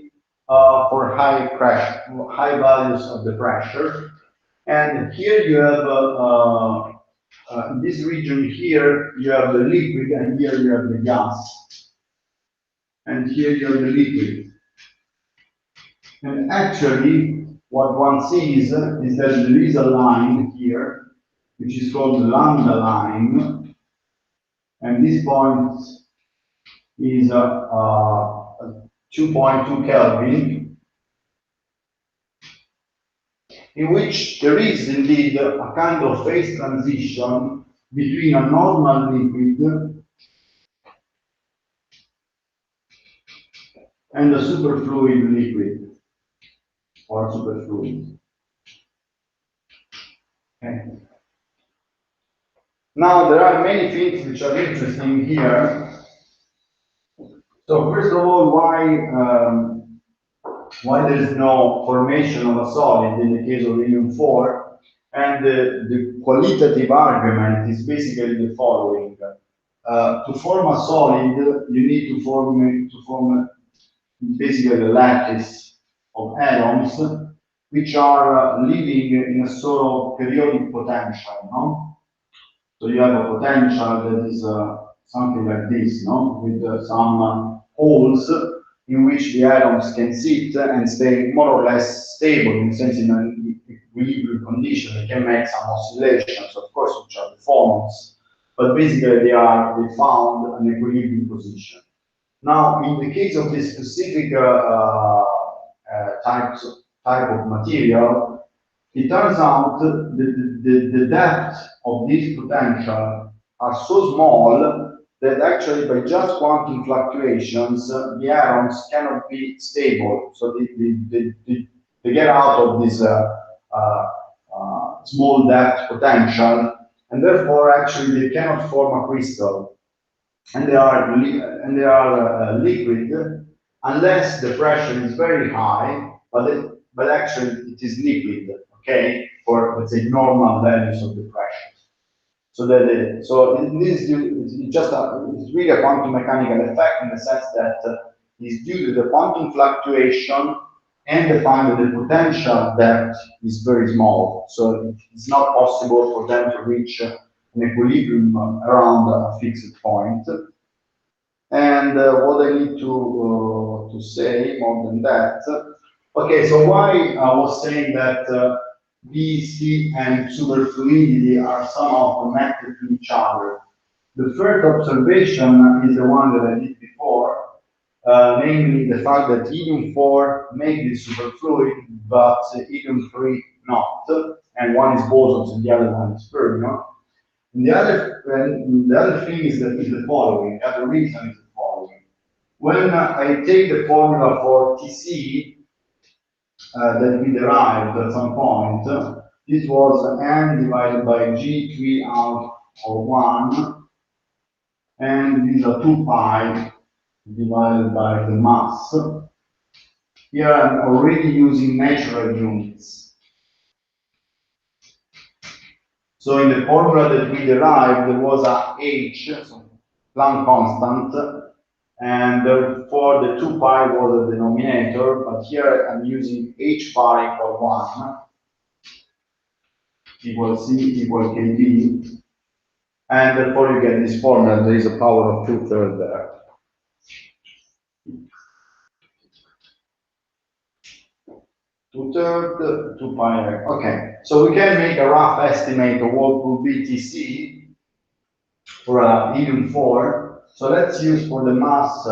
Speaker 1: for high pressure, high values of the pressure. And here you have, in this region here, you have the liquid, and here you have the gas. And here you have the liquid. And actually, what one sees is that there is a line here, which is called the lambda line. And this point is 2.2 Kelvin, in which there is indeed a kind of phase transition between a normal liquid and a superfluid liquid or superfluid. Okay. Now, there are many things which are interesting here. So, first of all, why there is no formation of a solid in the case of helium 4? And the qualitative argument is basically the following. To form a solid, you need to form basically a lattice of atoms which are living in a sort of periodic potential, no? So you have a potential that is something like this, no? With some holes in which the atoms can sit and stay more or less stable, in the sense in an equilibrium condition. They can make some oscillations, of course, which are the phonons, but basically they found an equilibrium position. Now, in the case of this specific type of material, it turns out the depth of these potential are so small that actually by just quantum fluctuations, the atoms cannot be stable. So they get out of this small depth potential, and therefore actually they cannot form a crystal, and they are liquid unless the pressure is very high, but actually it is liquid, okay, for let's say normal values of the pressure. So this is just it's really a quantum mechanical effect, in the sense that it's due to the quantum fluctuation and the fact that the potential depth is very small. So it's not possible for them to reach an equilibrium around a fixed point. And what I need to say more than that. Okay, so why I was saying that BC and superfluidity are somehow connected to each other. The first observation is the one that I did before, namely the fact that helium-4 may be superfluid, but helium-3 not, and one is boson and the other one is fermion. And the other thing is the following. The other reason is the following. When I take the formula for Tc that we derived at some point, this was n divided by g3 out of 1, and these are 2 pi divided by the mass. Here I'm already using natural units. So in the formula that we derived, there was a h, so Planck constant, and therefore the 2 pi was the denominator, but here I'm using h bar equal 1 equal c equal kb, and therefore you get this formula. There is a power of 2/3 there. 2/3, 2 pi. Okay, so we can make a rough estimate of what will be Tc for a helium-4. So let's use for the mass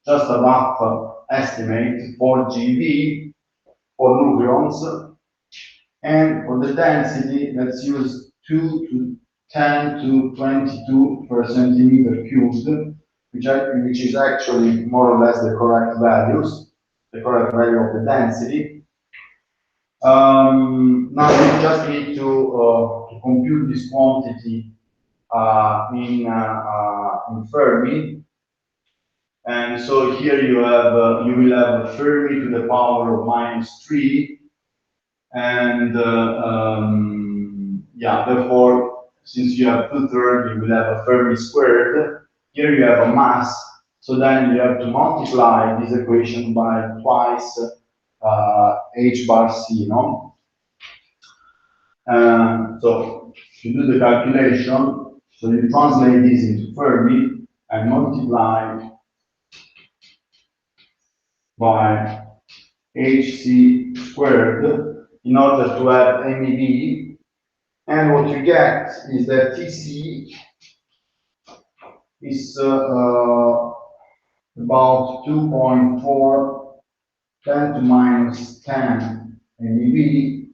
Speaker 1: just a rough estimate for GeV for nucleons, and for the density, let's use 2 to 10 to 22 per centimeter cubed, which is actually more or less the correct values, the correct value of the density. Now we just need to compute this quantity in Fermi. And so here you will have a Fermi to the power of -3, and yeah, therefore, since you have 2/3, you will have a Fermi squared. Here you have a mass, so then you have to multiply this equation by twice h bar c, no? So you do the calculation, so you translate this into Fermi and multiply by hc squared in order to have MEV, and what you get is that Tc is about 2.4 10 to minus 10 MeV,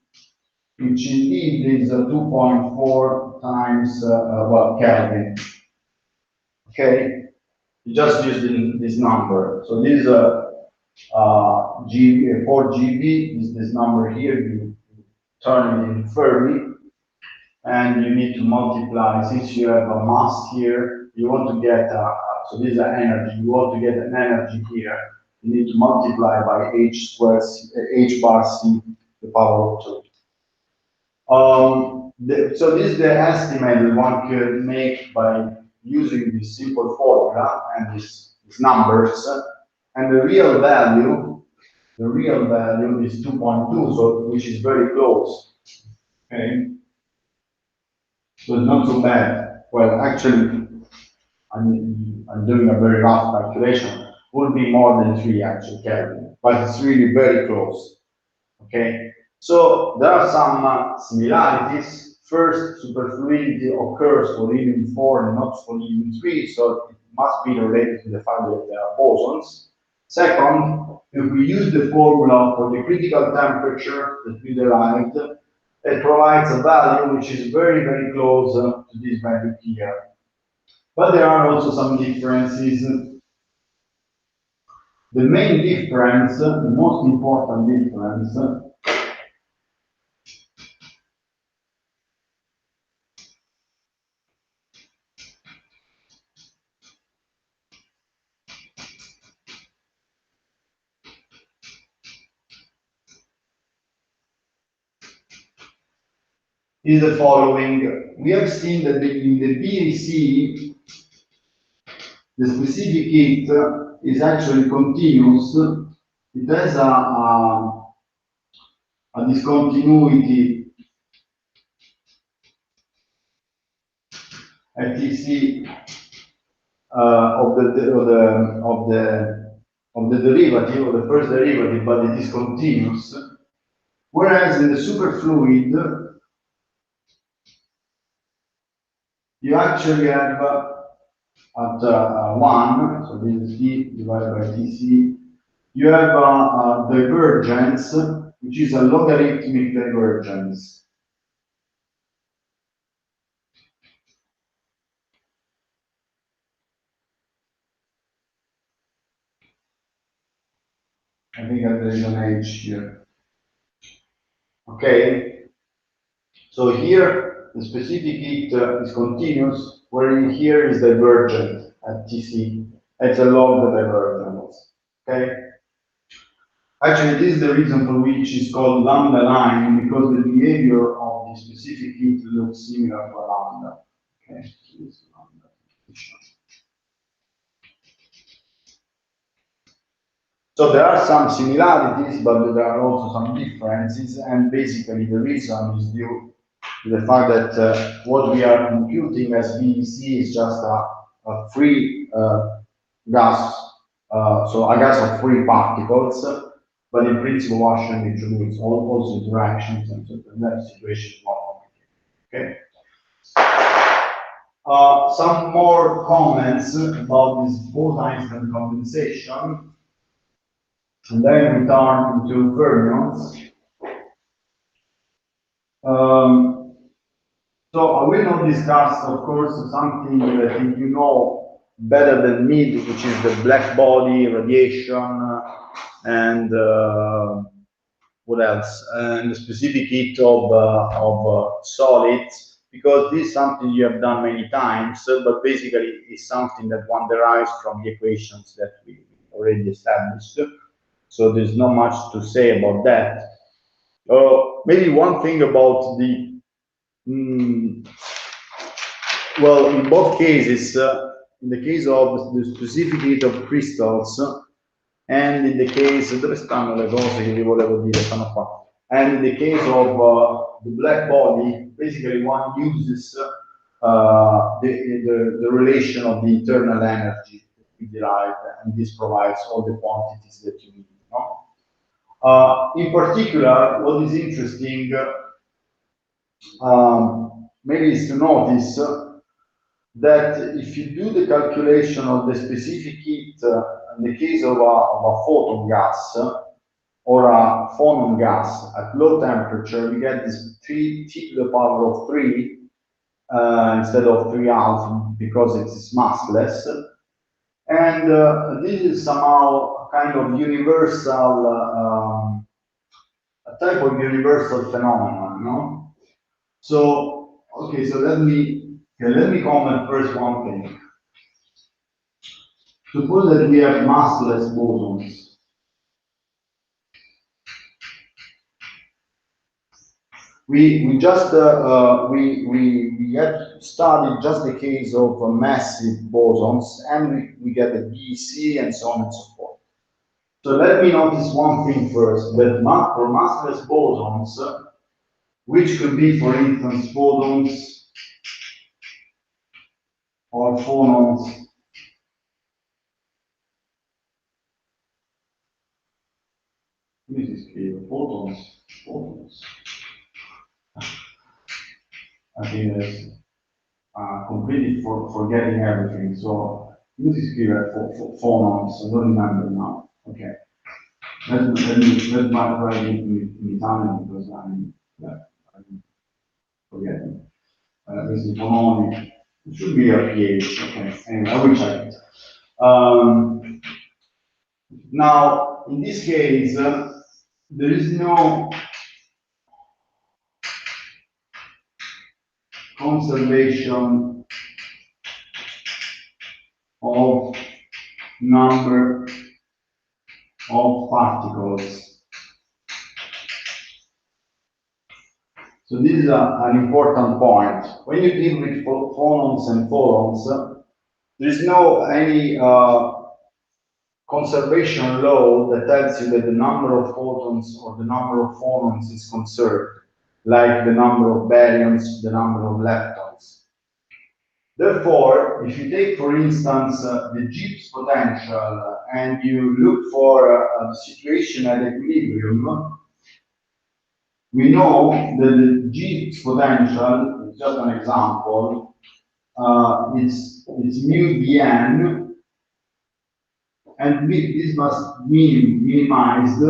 Speaker 1: which indeed is 2.4 times well, Kelvin. Okay, you just use this number. So this for GV is this number here. You turn it in Fermi, and you need to multiply. Since you have a mass here, you want to get, so this is an energy, you want to get an energy here, you need to multiply by h squared, h bar c, the power of 2. So this is the estimate that one could make by using this simple formula and these numbers, and the real value is 2.2, so which is very close. Okay, so it's not so bad. Well, actually, I'm doing a very rough calculation. Would be more than 3 actually Kelvin, but it's really very close. Okay, so there are some similarities. First, superfluidity occurs for helium 4 and not for helium 3, so it must be related to the fact that there are bosons. Second, if we use the formula for the critical temperature that we derived, it provides a value which is very, very close to this value here. But there are also some differences. The main difference, the most important difference, is the following. We have seen that in the BAC, the specific heat is actually continuous. It has a discontinuity at Tc of the derivative, of the first derivative, but it is continuous. Whereas in the superfluid, you actually have at 1, so this is T divided by Tc, you have a divergence, which is a logarithmic divergence. I think that there is an H here. Okay, so here the specific heat is continuous, wherein here is divergent at Tc. It's along the divergence. Okay. Actually, this is the reason for which it's called lambda line, because the behavior of the specific heat looks similar to a lambda. Okay, so this is lambda. So there are some similarities, but there are also some differences, and basically the reason is due to the fact that what we are computing as BEC is just a free gas, so a gas of free particles, but in principle Washington introduces also interactions, and so that situation is more complicated. Okay. Some more comments about this Bose-Einstein condensation, and then we turn into fermions. So I will not discuss, of course, something that I think you know better than me, which is the black body radiation and what else, and the specific heat of solids, because this is something you have done many times, but basically it's something that one derives from the equations that we already established. So there's not much to say about that. Maybe one thing about the well, in both cases, in the case of the specific heat of crystals, and in the case, dove stanno le cose che vi volevo dire? Stanno qua. And in the case of the black body, basically one uses the relation of the internal energy that we derive, and this provides all the quantities that you need. No? In particular, what is interesting maybe is to notice that if you do the calculation of the specific heat in the case of a photon gas or a phonon gas at low temperature, you get this 3 t to the power of 3 instead of 3 half, because it's massless. And this is somehow a kind of universal, a type of universal phenomenon, no? So Okay, so let me comment first one thing. Suppose that we have massless bosons. We just we had studied just the case of massive bosons, and we get the B, C, and so on and so forth. So let me notice one thing first, that for massless bosons, which could be, for instance, photons or phonons, this is clear, photons. I think that's completely forgetting everything. So this is clear for phonons. I don't remember now. Okay. Let my try in Italian because I'm forgetting. This is phononic. It should be a pH. Okay. Anyway, I will check it. Now, in this case, there is no conservation of number of particles. So this is an important point. When you deal with phonons and photons, there is no any conservation law that tells you that the number of photons or the number of phonons is conserved, like the number of baryons, the number of leptons. Therefore, if you take, for instance, the Gibbs potential and you look for the situation at equilibrium, we know that the Gibbs potential, just an example, it's mu dn, and this must be minimized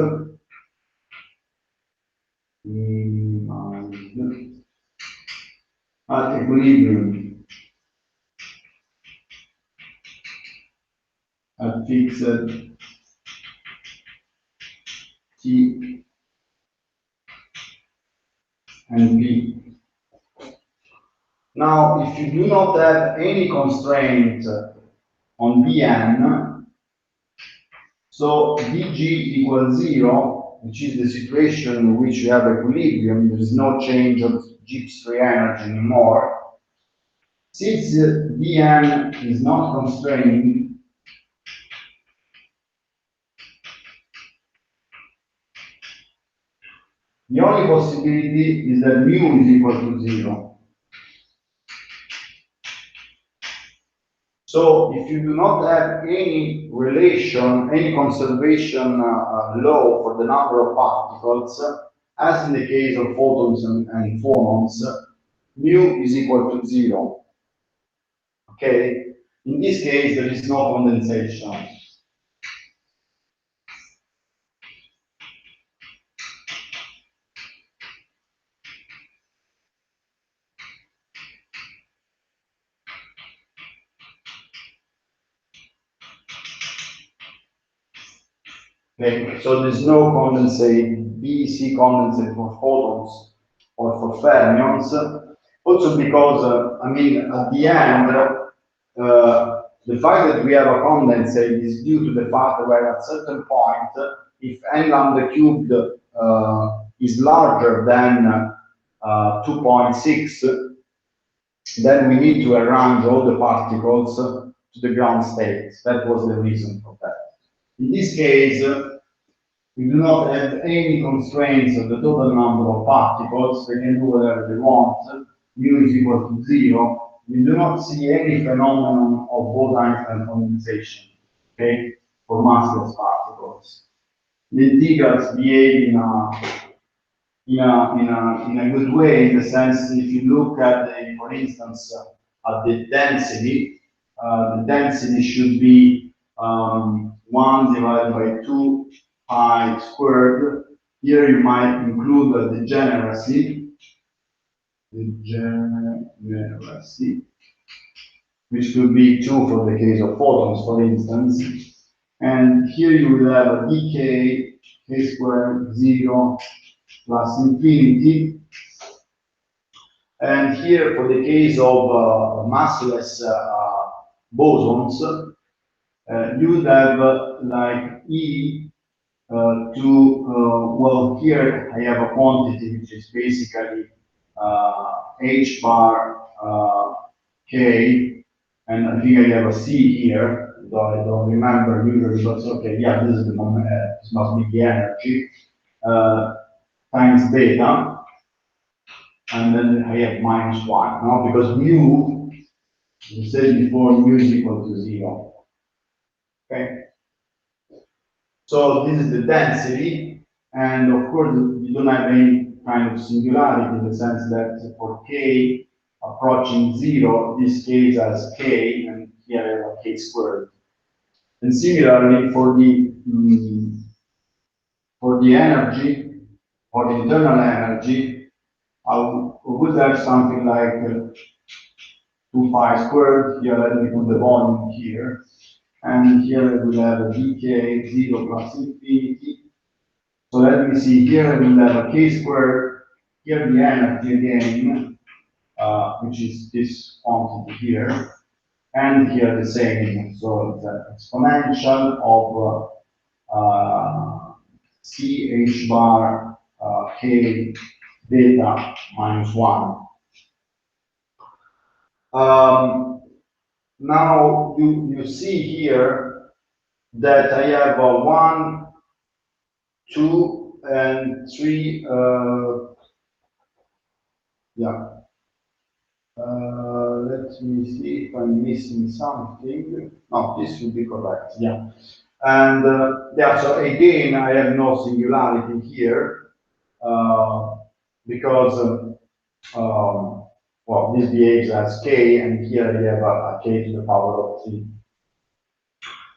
Speaker 1: at equilibrium, at fixed T and B. Now, if you do not have any constraint on Bn, so Dg equals 0, which is the situation in which you have equilibrium, there is no change of Gibbs free energy anymore. Since Bn is not constrained, the only possibility is that mu is equal to 0. So if you do not have any relation, any conservation law for the number of particles, as in the case of photons and phonons, mu is equal to 0. Okay? In this case, there is no condensation. Okay, so there's no condensate, BC condensate for photons or for fermions. Also because, I mean, at the end, the fact that we have a condensate is due to the fact that at a certain point, if n lambda cubed is larger than 2.6, then we need to arrange all the particles to the ground state. That was the reason for that. In this case, we do not have any constraints of the total number of particles. They can do whatever they want. Mu is equal to 0. We do not see any phenomenon of Bose-Einstein condensation, okay, for massless particles. The integrals behave in a good way, in the sense if you look at the, for instance, at the density should be 1 divided by 2 pi squared. Here you might include the degeneracy, which could be 2 for the case of photons, for instance. And here you will have a decay, k squared 0 plus infinity. And here, for the case of massless bosons, you would have like E well, here I have a quantity which is basically H bar K, and I think I have a C here, though I don't remember usually, but okay, yeah, this is the moment, this must be the energy, uh, times beta, and then I have minus one, no? Because mu, we said before, mu is equal to zero, okay? So this is the density, and of course you don't have any kind of singularity in the sense that for k approaching zero, this case has k, and here I have a k squared. And similarly for the energy, for the internal energy, would have something like 2 pi squared. Here let me put the volume here, and here we will have a dk 0 plus infinity. So let me see here, we will have a k squared, here the energy again, which is this quantity here, and here the same. So it's an exponential of ch bar k beta minus 1. Now you see here that I have a 1, 2, and 3, yeah. Let me see if I'm missing something. No, this would be correct. Yeah. And yeah, so again, I have no singularity here because, well, this behaves as k, and here I have a k to the power of 3.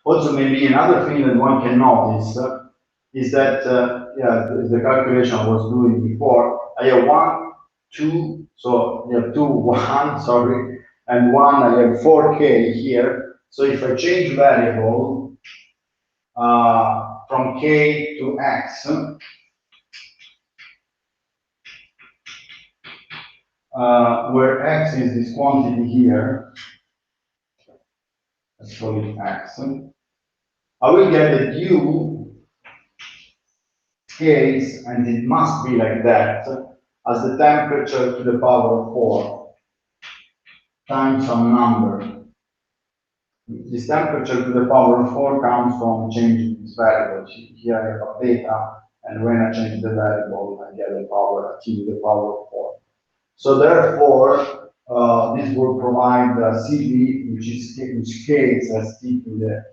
Speaker 1: Also, maybe another thing that one can notice is that, yeah, the calculation I was doing before, I have 1, 2, so you have 2, 1, sorry, and 1, I have 4k here. So if I change variable from k to x, where x is this quantity here, let's call it x, I will get that u case, and it must be like that, as the temperature to the power of 4 times some number. This temperature to the power of 4 comes from changing this variable. Here I have a beta, and when I change the variable, I get a power, a t to the power of 4. So therefore, this will provide Cv, which k as t to the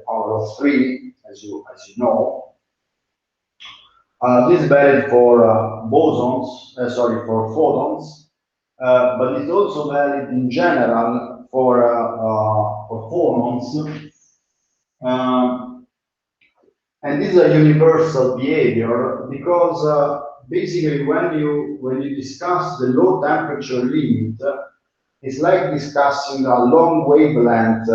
Speaker 1: power of 3, as you know. This is valid for bosons, sorry, for photons, but it's also valid in general for phonons. And this is a universal behavior because basically when you discuss the low temperature limit, it's like discussing a long wavelength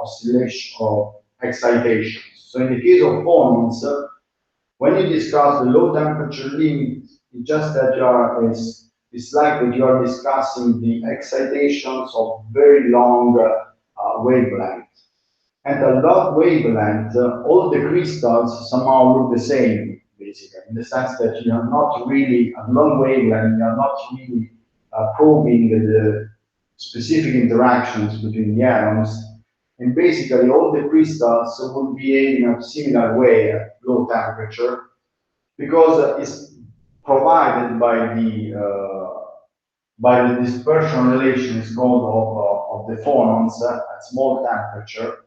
Speaker 1: oscillation of excitation. So in the case of phonons, when you discuss the low temperature limit, it's just that it's like that you are discussing the excitations of very long wavelength. At a long wavelength, all the crystals somehow look the same, basically, in the sense that you are not really, at long wavelength, you are not really probing the specific interactions between the atoms. And basically, all the crystals will behave in a similar way at low temperature because it's provided by the dispersion relation is called of the phonons at small temperature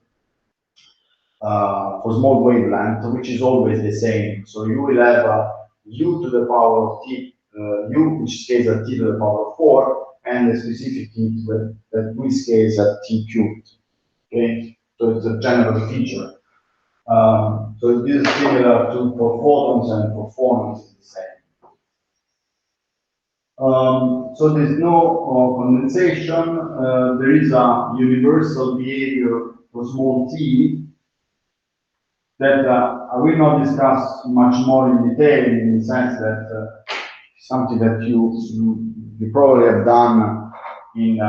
Speaker 1: for small wavelength, which is always the same. So you will have u to the power of t, u which scales at t to the power of 4, and the specific t that will scales at t cubed. Okay, so it's a general feature. So this is similar to for photons, and for phonons it's the same. So there's no condensation. There is a universal behavior for small t that I will not discuss much more in detail, in the sense that something that you probably have done in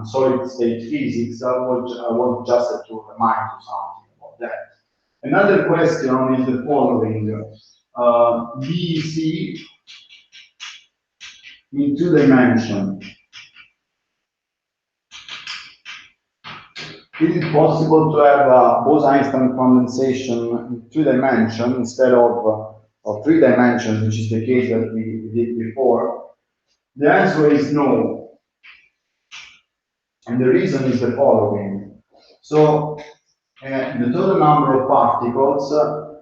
Speaker 1: solid state physics. I want just to remind you something about that. Another question is the following. BC in 2 dimensions. Is it possible to have Bose-Einstein condensation in 2 dimensions instead of 3 dimensions, which is the case that we did before? The answer is no. And the reason is the following. So, the total number of particles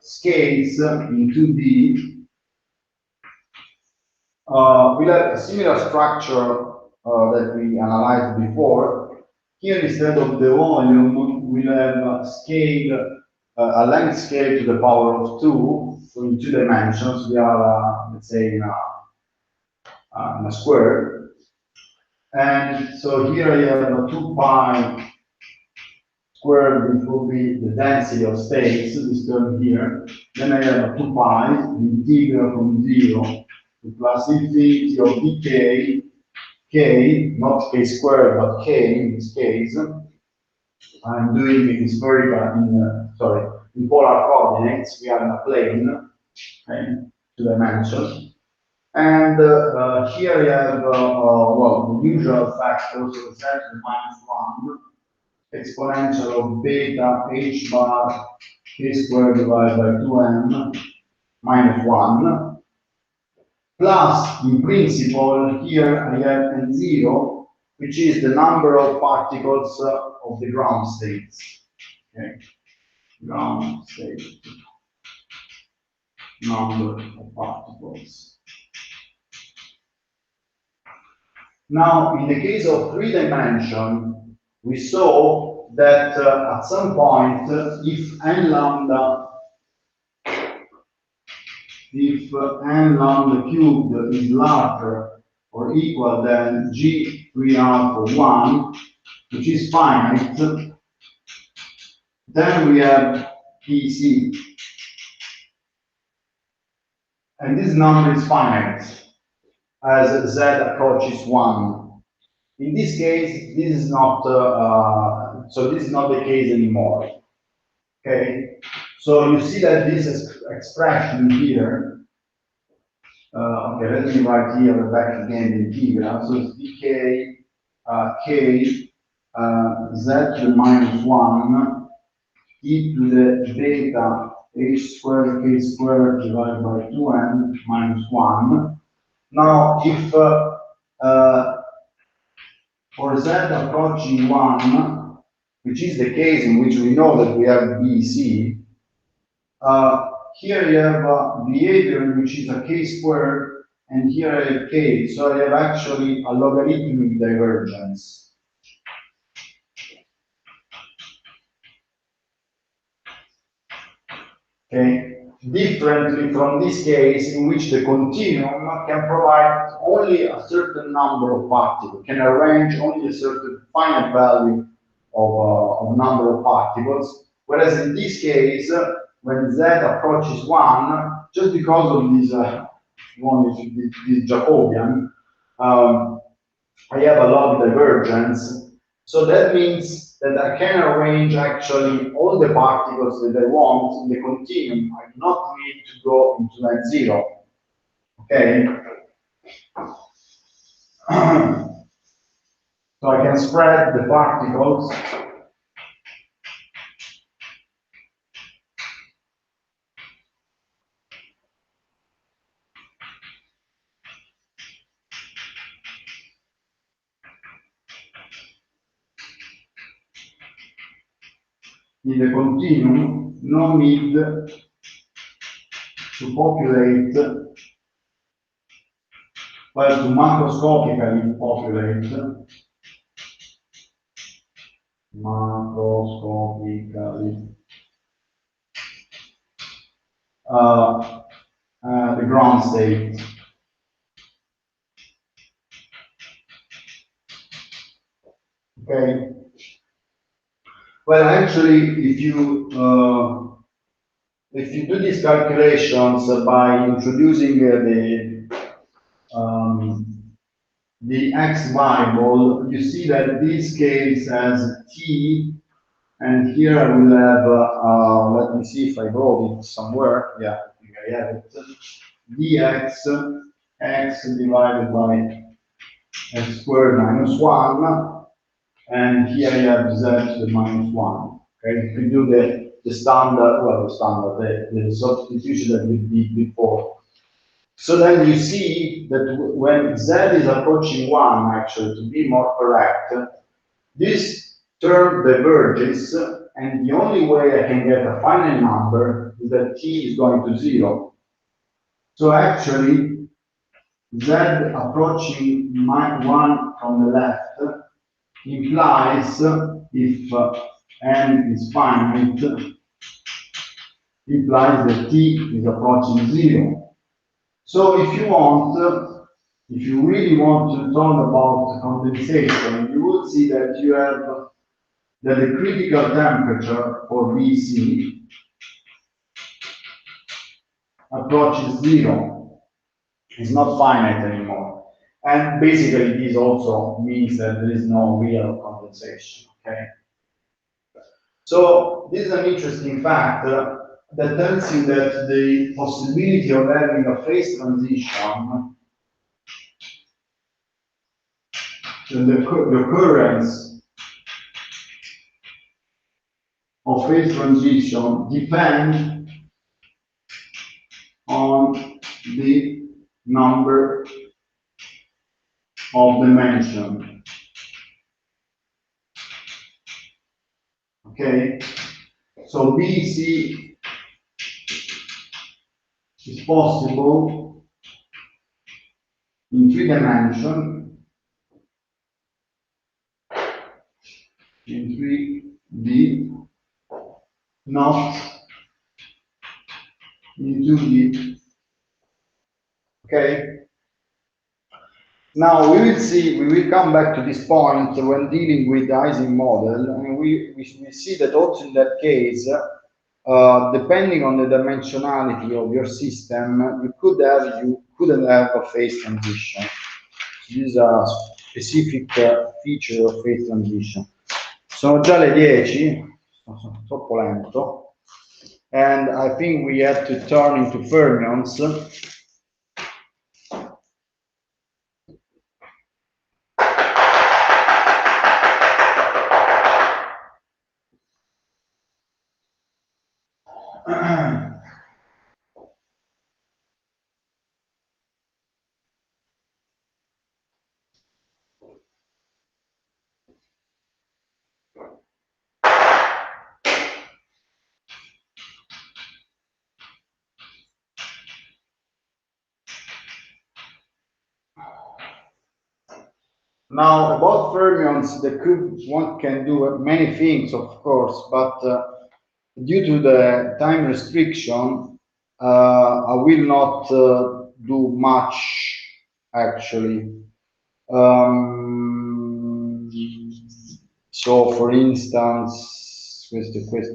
Speaker 1: scales in 2D will have a similar structure that we analyzed before. Here, instead of the volume, we'll have a length scale to the power of 2. So in 2 dimensions, we are, let's say, in a square. And so here I have 2 pi squared, which will be the density of states, this term here. Then I have 2 pi, the integral from 0 to plus infinity of dk, k, not k squared, but k in this case. I'm doing it in spherical, in polar coordinates. We are in a plane, okay, 2 dimensions. And here you have, well, the usual factors, so essentially -1, exponential of beta h bar k squared divided by 2m -1. Plus, in principle, here I have n0, which is the number of particles of the ground states. Okay, ground state number of particles. Now, in the case of 3 dimension, we saw that at some point, if n lambda cubed is larger or equal than G3R for 1, which is finite, then we have PC. And this number is finite as Z approaches 1. In this case, this is not, so this is not the case anymore. Okay? So you see that this expression here, okay, let me write here back again the integral. So it's dk k z to the -1 e to the beta h squared k squared divided by 2n -1. Now, if for z approaching 1, which is the case in which we know that we have BC, here you have behavior which is a k squared, and here I have k, so I have actually a logarithmic divergence. Okay, differently from this case in which the continuum can provide only a certain number of particles, can arrange only a certain finite value of number of particles, whereas in this case, when z approaches 1, just because of this, this Jacobian, I have a log divergence. So that means that I can arrange actually all the particles that I want in the continuum. I do not need to go into net zero. Okay? So I can spread the particles in the continuum, no need to populate, well, to macroscopically populate, the ground state. Okay. Well, actually, if you do these calculations by introducing the x variable, you see that this case has t, and here I will have, let me see if I wrote it somewhere. Yeah, I think I have it. Dx x divided by x squared minus 1, and here I have z to the minus 1. Okay, if we do the standard, well, the substitution that we did before. So then you see that when z is approaching 1, actually, to be more correct, this term diverges, and the only way I can get a final number is that t is going to 0. So actually, z approaching 1 from the left implies, if n is finite, implies that t is approaching 0. So if you want, if you really want to talk about condensation, you would see that you have that the critical temperature for BC approaches 0. It's not finite anymore. And basically, this also means that there is no real condensation. Okay. So this is an interesting fact that tells you that the possibility of having a phase transition, the occurrence of phase transition depends on the number of dimension. Okay, so BC is possible in 3 dimensions, in 3D, not in 2D. Okay. Now we will see, we will come back to this point when dealing with the Ising model, and we see that also in that case, depending on the dimensionality of your system, you couldn't have a phase transition. This is a specific feature of phase transition. Sono già le 10, sono troppo lento, and I think we have to turn into fermions. Now, about fermions, one can do many things, of course, but due to the time restriction, I will not do much, actually. So, for instance,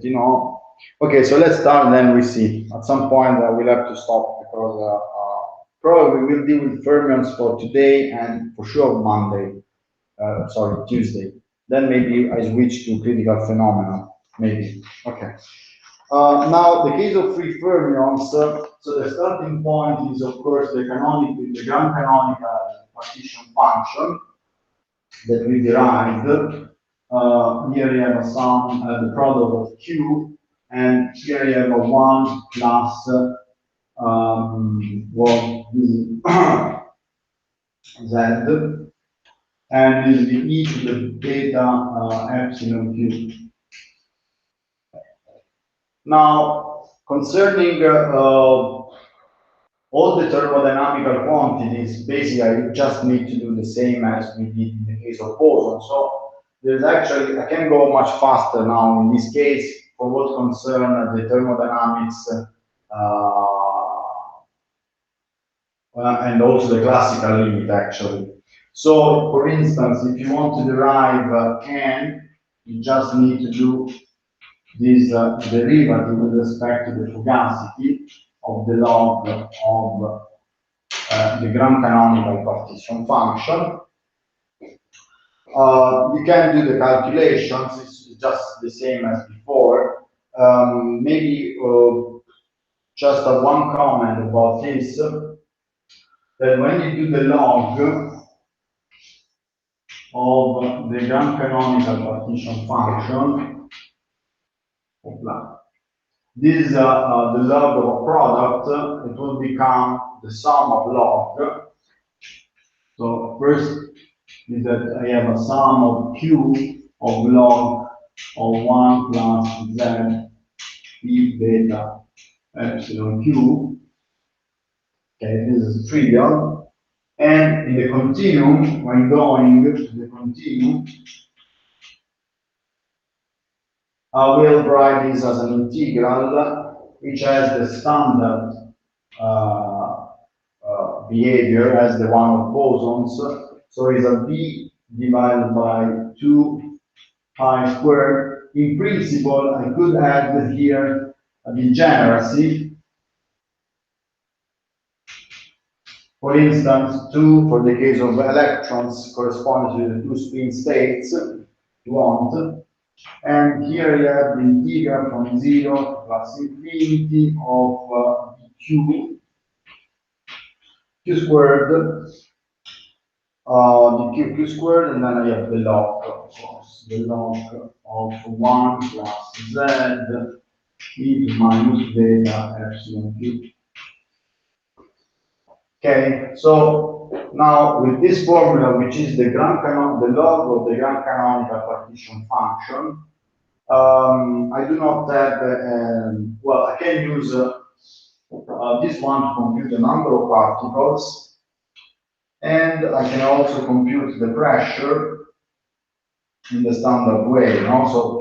Speaker 1: no. Okay, so let's start and then we see. At some point, I will have to stop because probably we'll deal with fermions for today and for sure Monday. Sorry, Tuesday. Then maybe I switch to critical phenomena, maybe. Okay. Now, the case of free fermions, so the starting point is, of course, the grand canonical partition function that we derived. Here you have a sum, the product of Q, and here you have a 1 plus well, Z, and is the e to the beta epsilon q. Now, concerning all the thermodynamical quantities, basically you just need to do the same as we did in the case of boson. So there's actually, I can go much faster now in this case for what concerns the thermodynamics and also the classical limit actually. So, for instance, if you want to derive n, you just need to do this derivative with respect to the fugacity of the log of the grand canonical partition function. You can do the calculations, it's just the same as before. Maybe just one comment about this, that when you do the log of the grand canonical partition function, this is the log of a product, it will become the sum of log. So first is that I have a sum of q of log of 1 plus z p beta epsilon q. Okay, this is trivial. And in the continuum, when going to the continuum, I will write this as an integral, which has the standard behavior as the one of bosons. So it's a b divided by 2 pi squared. In principle, I could add here a degeneracy. For instance, 2 for the case of electrons corresponds to the 2 spin states you want. And here you have the integral from 0 plus infinity of q squared, the q squared, and then I have the log, of course, the log of 1 plus z e to minus beta epsilon q. Okay, so now with this formula, which is the log of the grand canonical partition function, I do not have, well, I can use this one to compute the number of particles, and I can also compute the pressure in the standard way. So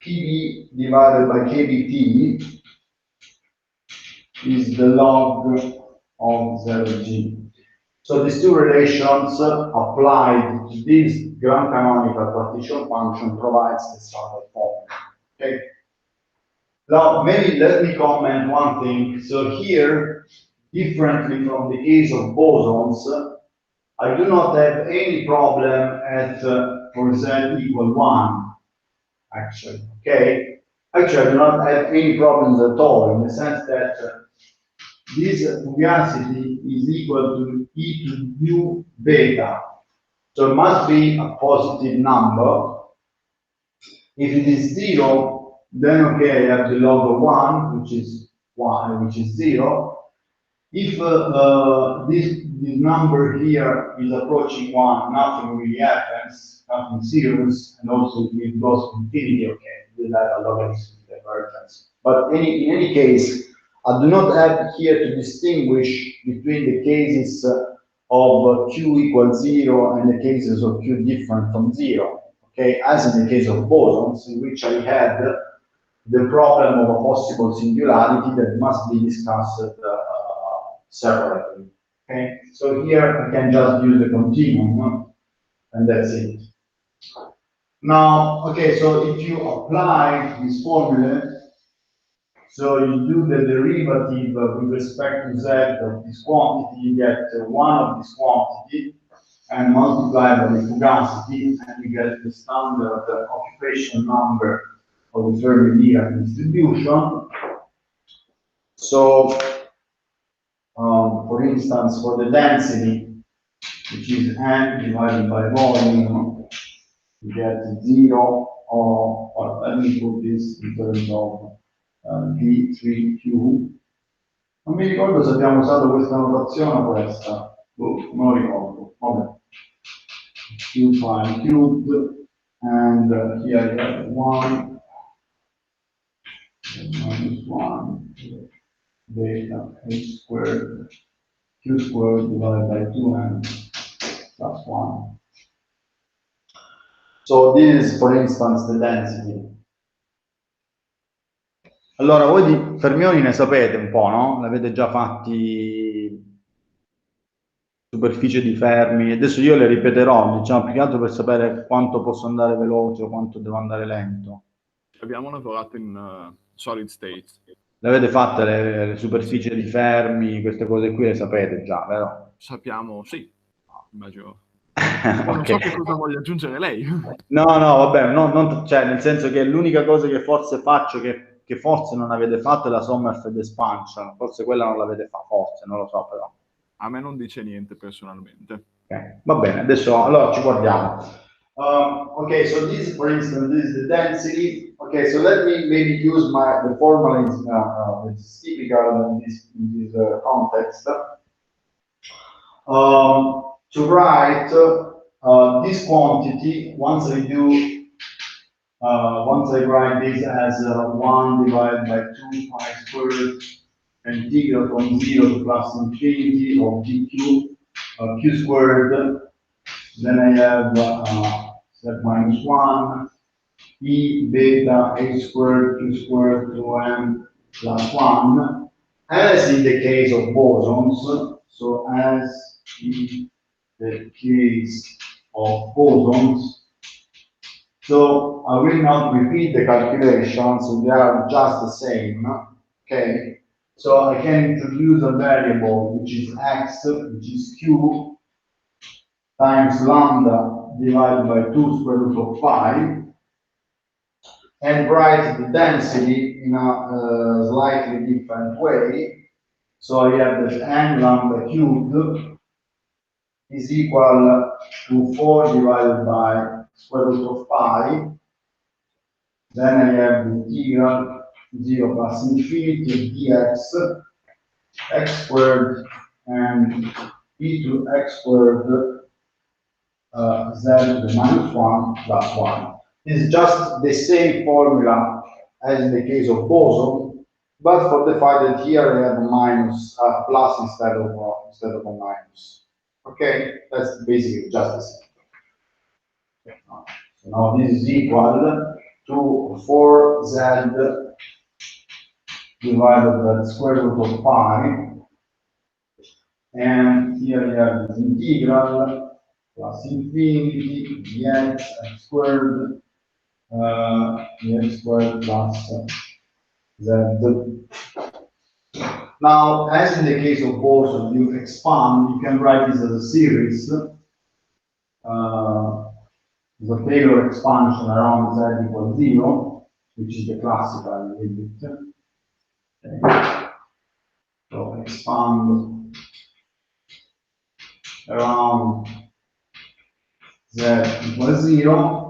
Speaker 1: PV divided by KBT is the log of 0G. So these two relations applied to this grand canonical partition function provides the standard formula. Okay. Now, maybe let me comment one thing. So here, differently from the case of bosons, I do not have any problem at for z equal 1, actually. Okay? Actually, I do not have any problems at all, in the sense that this fugacity is equal to e to u beta. So it must be a positive number. If it is 0, then okay, I have the log of 1, which is 1, which is 0. If this number here is approaching 1, nothing really happens, nothing serious, and also if it goes to infinity, okay, we'll have a logarithmic divergence. But in any case, I do not have here to distinguish between the cases of q equals 0 and the cases of q different from 0. Okay, as in the case of bosons, in which I had the problem of a possible singularity that must be discussed separately. Okay, so here I can just use the continuum, and that's it. Now, okay, so if you apply this formula, so you do the derivative with respect to z of this quantity, you get 1 of this quantity, and multiply by the fugacity, and you get the standard occupation number of the Fermi-Dirac distribution. So, for instance, for the density, which is n divided by volume, you get 0, or let me put this in terms of D3Q. Non mi ricordo se abbiamo usato questa notazione o questa, non lo ricordo. Vabbè. Q prime cubed, and here you have 1 minus 1 beta h squared q squared divided by 2n plus 1. So this is, for instance, the density. Allora, voi di fermioni ne sapete un po', no? L'avete già fatti, superficie di Fermi. Adesso io le ripeterò, diciamo, più che altro per sapere quanto posso andare veloce o quanto devo andare lento.
Speaker 2: Abbiamo lavorato in solid state.
Speaker 1: Le avete fatte le superfici di Fermi, queste cose qui le sapete già, vero?
Speaker 2: sappiamo, sì, immagino. Poi non so che cosa voglia aggiungere lei.
Speaker 1: No, vabbè, cioè, nel senso che l'unica cosa che forse faccio, che forse non avete fatto, è la Sommerfeld Expansion. Forse quella non l'avete fatta, forse, non lo so però.
Speaker 2: A me non dice niente personalmente.
Speaker 1: Okay. Va bene, adesso allora ci guardiamo. Okay, so this, for instance, this is the density. Okay, so let me maybe use the formula which is typical in this context. To write this quantity, once I write this as 1 divided by 2 pi squared integral from 0 to plus infinity of dq q squared. Then I have z minus 1 e beta h squared q squared to m plus 1, as in the case of bosons. So as in the case of bosons. So I will not repeat the calculations, they are just the same. Okay, so I can introduce a variable which is x, which is q, times lambda divided by 2 square root of pi, and write the density in a slightly different way. So I have that n lambda cubed is equal to 4 divided by square root of pi. Then I have the integral 0 plus infinity of dx x squared and e to x squared z to the minus 1 plus 1. This is just the same formula as in the case of boson, but for the fact that here I have a minus, plus instead of a minus. Okay, that's basically just the same. So now this is equal to 4z divided by the square root of pi, and here you have this integral plus infinity dx x squared dx squared plus z. Now, as in the case of boson, you expand, you can write this as a series. The Taylor expansion around z equals 0, which is the classical limit. Okay. So expand around z equals 0.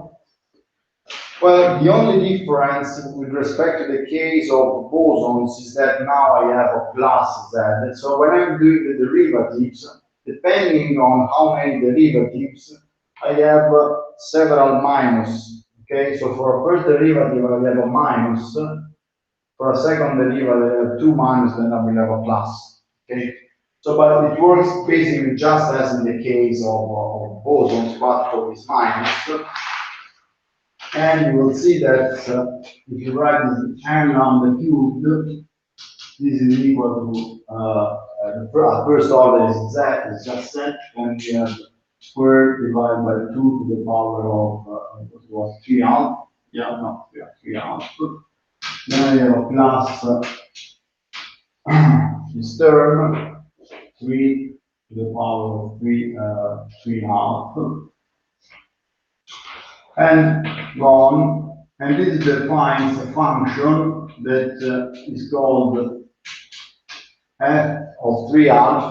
Speaker 1: Well, the only difference with respect to the case of bosons is that now I have a plus z. So when I'm doing the derivatives, depending on how many derivatives, I have several minus. Okay, so for a first derivative, I have a minus. For a second derivative, I have 2 minus, then I will have a plus. Okay, so but it works basically just as in the case of bosons, but for this minus. And you will see that if you write this n lambda cubed, this is equal to the first order is z, is just set, and we have squared divided by 2 to the power of what was 3 half. Yeah, no, 3 half. Then we have a plus this term 3 to the power of 3 half. And go on, and this defines a function that is called f of 3 half,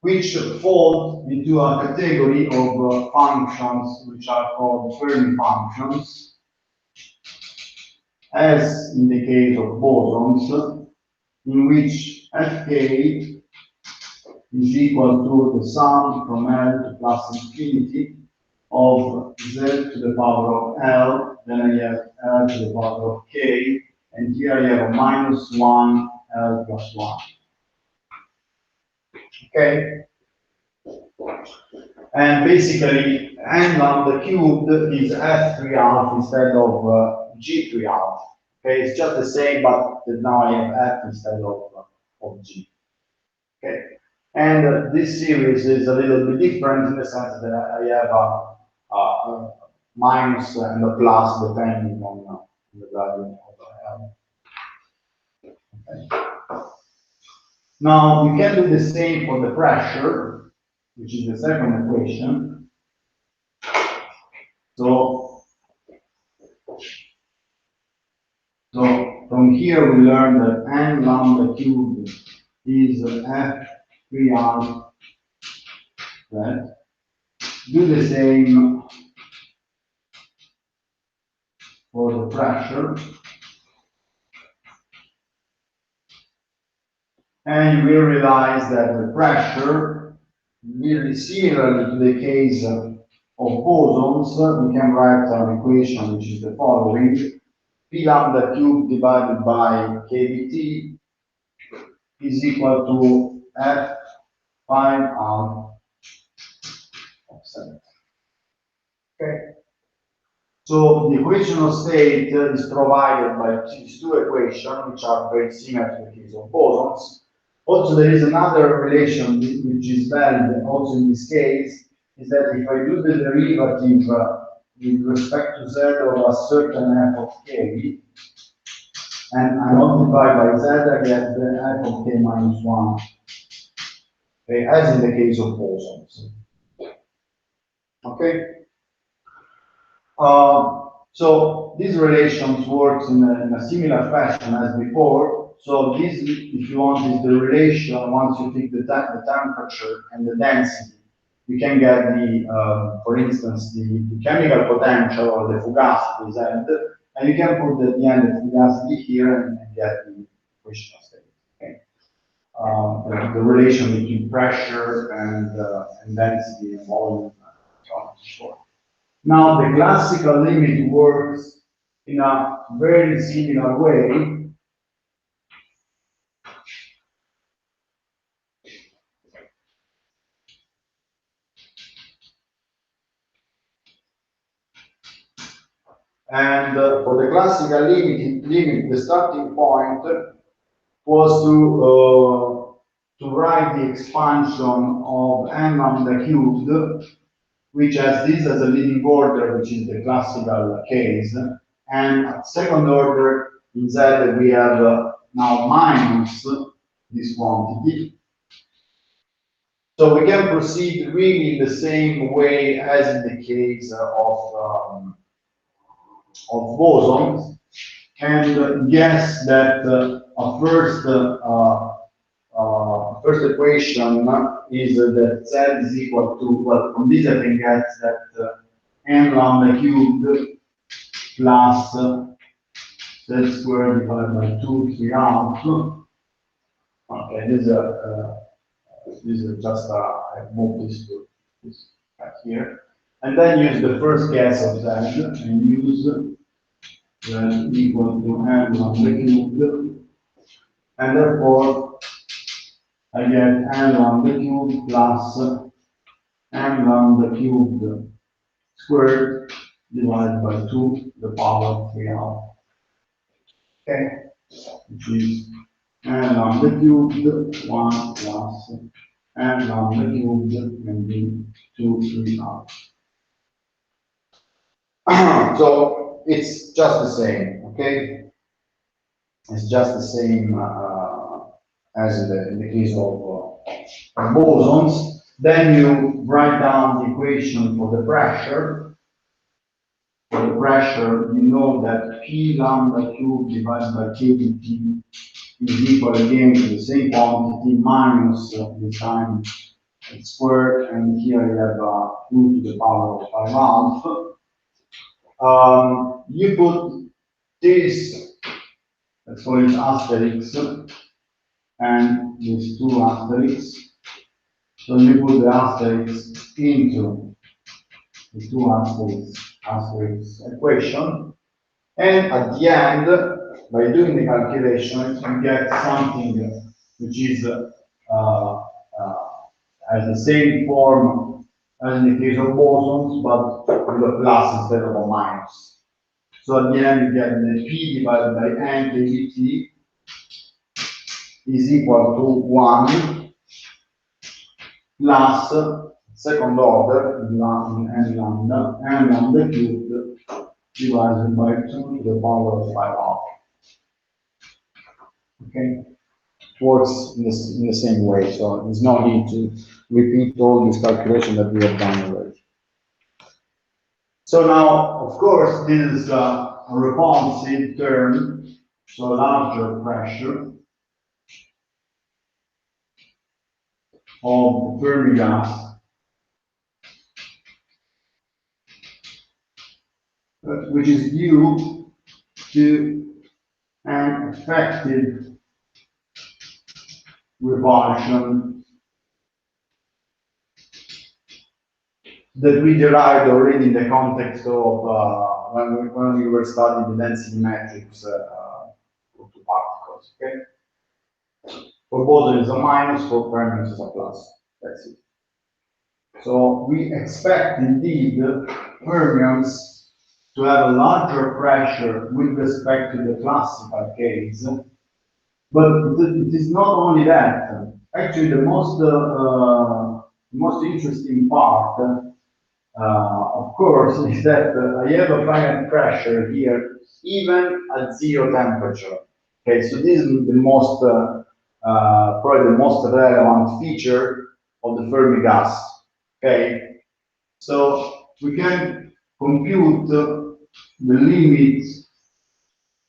Speaker 1: which falls into a category of functions which are called Fermi functions, as in the case of bosons, in which fk is equal to the sum from L to plus infinity of z to the power of L, then I have L to the power of k, and here I have a minus 1 L plus 1. Okay? And basically, n lambda cubed is f3 half instead of g3 half. Okay, it's just the same, but now I have f instead of g. Okay, and this series is a little bit different in the sense that I have a minus and a plus depending on the value of L. Okay. Now you can do the same for the pressure, which is the second equation. So from here we learn that n lambda cubed is f3r squared. Do the same for the pressure. And we realize that the pressure, really similarly to the case of bosons, we can write an equation which is the following. P lambda cubed divided by kBt is equal to F 5R of 7. Okay. So the equation of state is provided by these two equations, which are very similar to the case of bosons. Also, there is another relation which is valid also in this case, is that if I do the derivative with respect to z of a certain f of k, and I multiply by z, I get the f of k minus 1, okay, as in the case of bosons. Okay? So these relations works in a similar fashion as before. So this, if you want, is the relation once you take the temperature and the density. You can get the, for instance, the chemical potential or the fugacity Z, and you can put at the end the fugacity here and get the equation of state. Okay. The relation between pressure and density and volume. Sure. Now, the classical limit works in a very similar way. And for the classical limit, the starting point was to write the expansion of n lambda cubed, which has this as a leading order, which is the classical case. And at second order, in Z, we have now minus this quantity. So we can proceed really in the same way as in the case of bosons, and guess that a first equation is that Z is equal to, well, from this I can get that n lambda cubed plus z squared divided by 2 3 out. Okay, this is just I move this to this right here, and then use the first guess of Z and use z equal to n lambda cubed, and therefore I get n lambda cubed plus n lambda cubed squared divided by 2 to the power 3 out. Okay, which is n lambda cubed 1 plus n lambda cubed and be 2 3 out. So it's just the same, okay? It's just the same as in the case of bosons. Then you write down the equation for the pressure. For the pressure, you know that P lambda cubed divided by kBt is equal again to the same quantity minus the time squared, and here you have 2 to the power of 5 half. You put this, let's call it asterisk, and these two asterisks. So you put the asterisk into the two asterisk equation, and at the end, by doing the calculation, you get something which is has the same form as in the case of bosons, but with a plus instead of a minus. So at the end, you get the P divided by n kBt is equal to 1 plus second order n lambda cubed divided by 2 to the power of 5 half. Okay. works in the same way. So there's no need to repeat all this calculation that we have done already. So now, of course, this is a repulsive term, so larger pressure of the Fermi gas, which is due to an effective repulsion that we derived already in the context of when we were studying the density metrics of two particles. Okay, for boson is a minus, for fermions is a plus. That's it. So we expect indeed fermions to have a larger pressure with respect to the classical case, but it is not only that. Actually, the most interesting part, of course, is that I have a finite pressure here, even at zero temperature. Okay, so this is the most, probably the most relevant feature of the Fermi gas. Okay, so we can compute the limit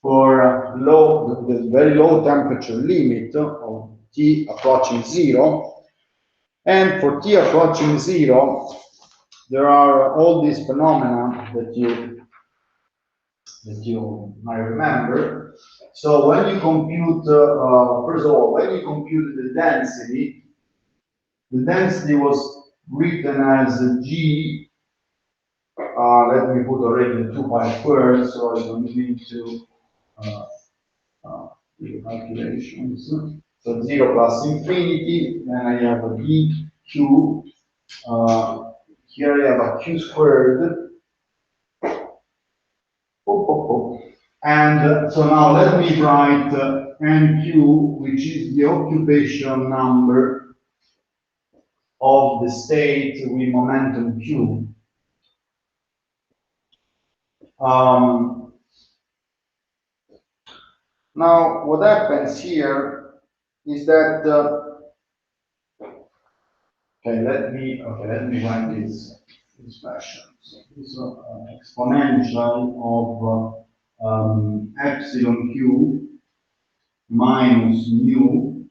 Speaker 1: for the very low temperature limit of T approaching zero. And for T approaching zero, there are all these phenomena that you might remember. So when you compute, first of all, when you compute the density was written as G. Let me put already the 2 pi squared, so I don't need to do calculations. So 0 plus infinity, then I have a B, Q. Here I have a Q squared. And so now let me write NQ, which is the occupation number of the state with momentum Q. Now, what happens here is that let me write this expression. So this is exponential of epsilon Q minus mu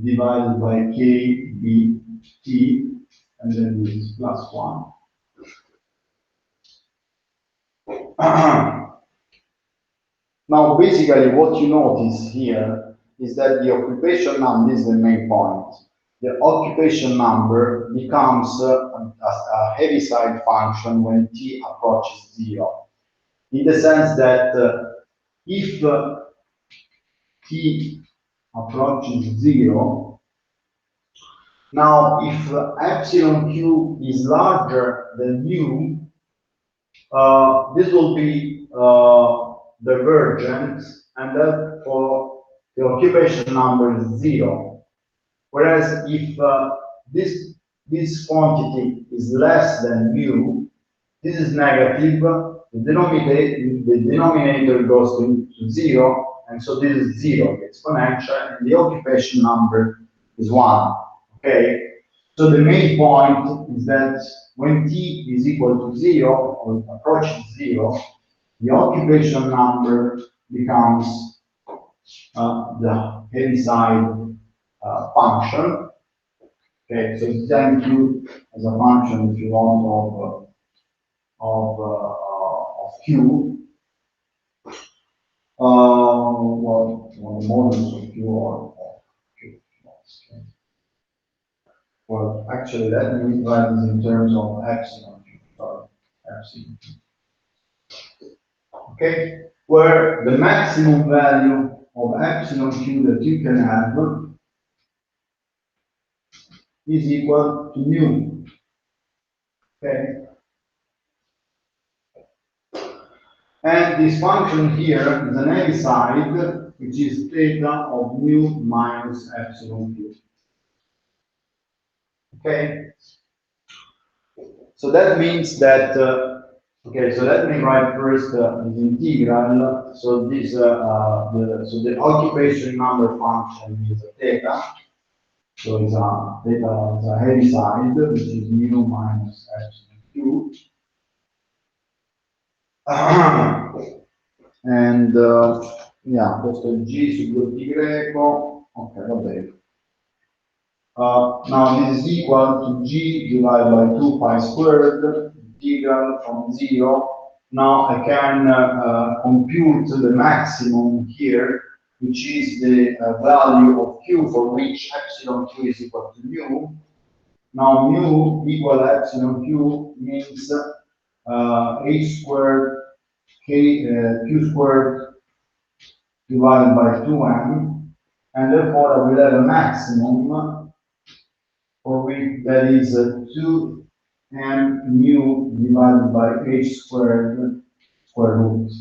Speaker 1: divided by K B T, and then this is plus 1. Now, basically, what you notice here is that the occupation number is the main point. The occupation number becomes a Heaviside function when T approaches 0. In the sense that if T approaches 0, now if epsilon Q is larger than mu, this will be divergent, and therefore the occupation number is 0. Whereas if this quantity is less than mu, this is negative. The denominator goes to 0, and so this is 0, the exponential, and the occupation number is 1. Okay. So the main point is that when T is equal to 0 or approaching 0, the occupation number becomes the Heaviside function. Okay, so it's then Q as a function, if you want, of Q. Well, the modulus of Q or Q. Okay. Well, actually, let me write this in terms of epsilon. Sorry, epsilon. Okay, where the maximum value of epsilon Q that you can have is equal to mu. Okay, and this function here is an Heaviside, which is theta of mu minus epsilon Q. Okay, so that means that Okay, so let me write first this integral. So this the occupation number function is a theta. So it's a theta is a heavy side, which is mu minus epsilon q. And yeah, questo è G su 2 pi greco. Ok, va bene. Now this is equal to G divided by 2 pi squared, integral from 0. Now I can compute the maximum here, which is the value of Q for which epsilon Q is equal to mu. Now mu equal epsilon Q means h squared q squared divided by 2m, and therefore I will have a maximum for which that is 2m mu divided by h squared square root.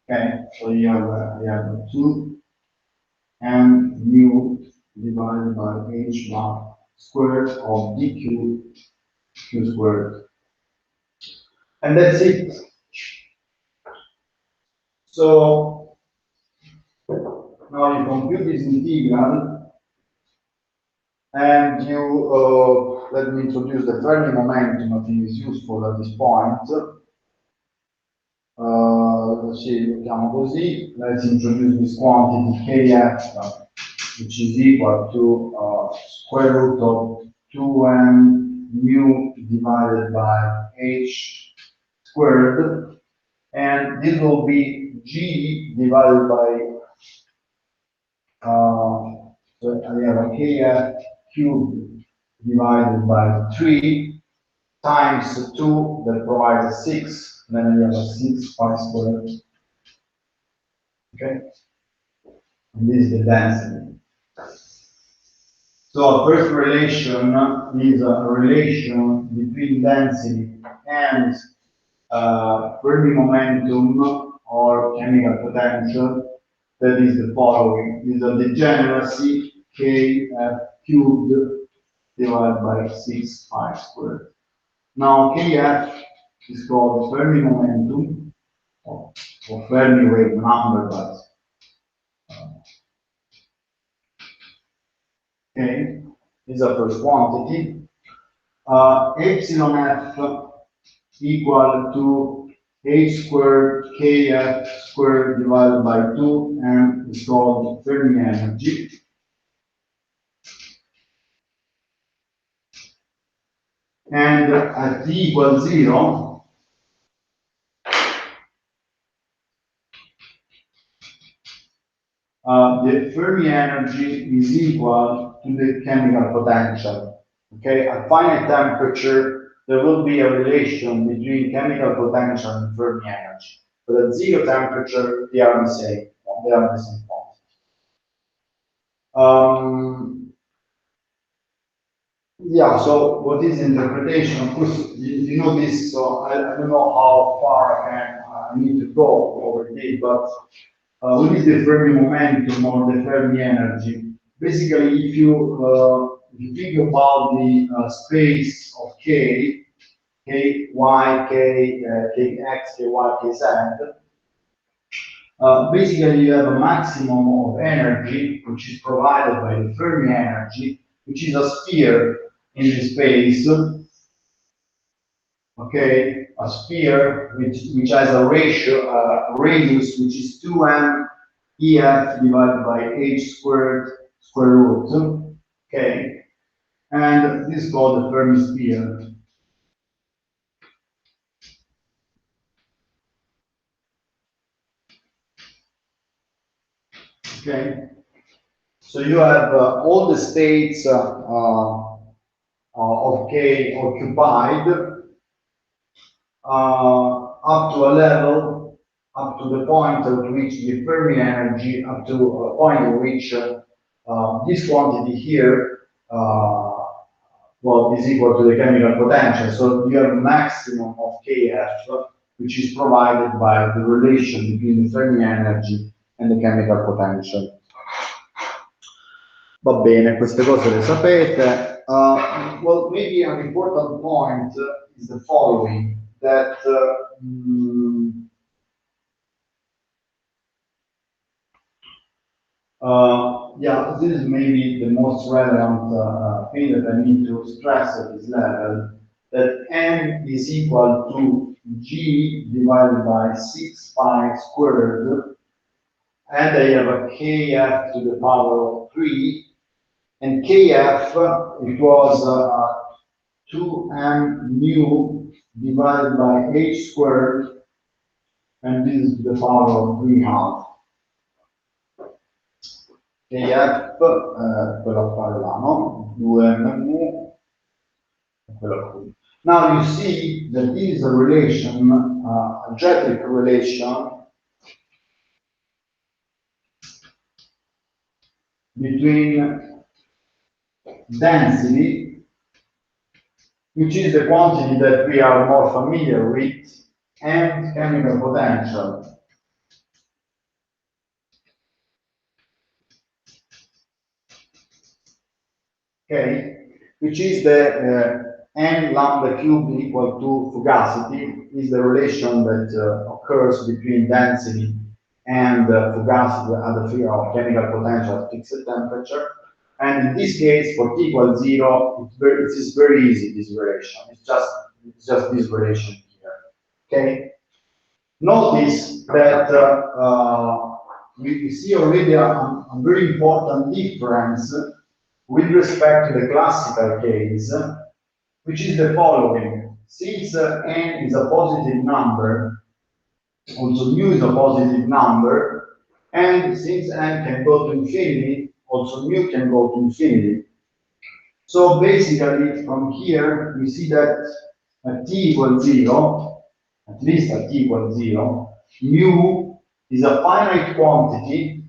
Speaker 1: Okay, so you have 2m mu divided by h bar squared of dq q squared. And that's it. So now you compute this integral, and you let me introduce the Fermi momentum. I think is useful at this point. Sì, lo chiamo così. Let's introduce this quantity kf, which is equal to square root of 2m mu divided by h squared, and this will be g divided by so I have a kf cubed divided by 3 times 2 that provides 6, then I have a 6 pi squared. Okay, and this is the density. So first relation is a relation between density and Fermi momentum or chemical potential. That is the following: is a degeneracy kf cubed divided by 6 pi squared. Now kf is called Fermi momentum or Fermi wave number, but okay, is a first quantity. Epsilon f equal to h squared kf squared divided by 2, and is called Fermi energy. And at t equals 0, the Fermi energy is equal to the chemical potential. Okay, at finite temperature, there will be a relation between chemical potential and Fermi energy. But at 0 temperature, they are the same. They are the same quantity. Yeah, so what is interpretation? Of course, you know this, so I don't know how far I need to go over this, but what is the Fermi momentum or the Fermi energy? Basically, if you think about the space of K, K, Y, K, K, X, K, Y, K, Z, basically you have a maximum of energy, which is provided by the Fermi energy, which is a sphere in the space, okay, a sphere which has a ratio, radius, which is 2m EF divided by h squared square root, okay, and this is called the Fermi sphere. Okay, so you have all the states of K occupied up to a level, up to the point at which the Fermi energy, up to a point at which this quantity here, well, is equal to the chemical potential. So you have a maximum of Kf, which is provided by the relation between the Fermi energy and the chemical potential. Va bene, queste cose le sapete. Well, maybe an important point is the following, that yeah, this is maybe the most relevant thing that I need to stress at this level, that n is equal to g divided by 6 pi squared, and I have a kf to the power of 3, and kf, it was 2m mu divided by h squared, and this is the power of 3 half. Kf, quella fare là, no? 2m mu, quella qui. Now you see that this is a relation, algebraic relation between density, which is the quantity that we are more familiar with, and chemical potential. Okay, which is the n lambda cubed equal to fugacity, is the relation that occurs between density and fugacity at the figure of chemical potential at fixed temperature. And in this case, for t equals 0, it is very easy, this relation. It's just this relation here. Okay. Notice that we see already a very important difference with respect to the classical case, which is the following. Since n is a positive number, also mu is a positive number, and since n can go to infinity, also mu can go to infinity. So basically, from here, we see that at t equals 0, at least at t equals 0, mu is a finite quantity,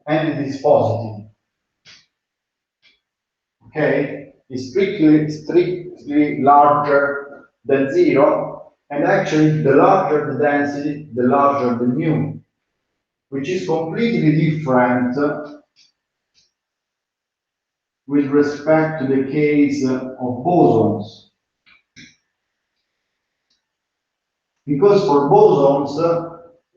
Speaker 1: and it is positive. Okay, is strictly larger than 0, and actually the larger the density, the larger the mu, which is completely different with respect to the case of bosons. Because for bosons,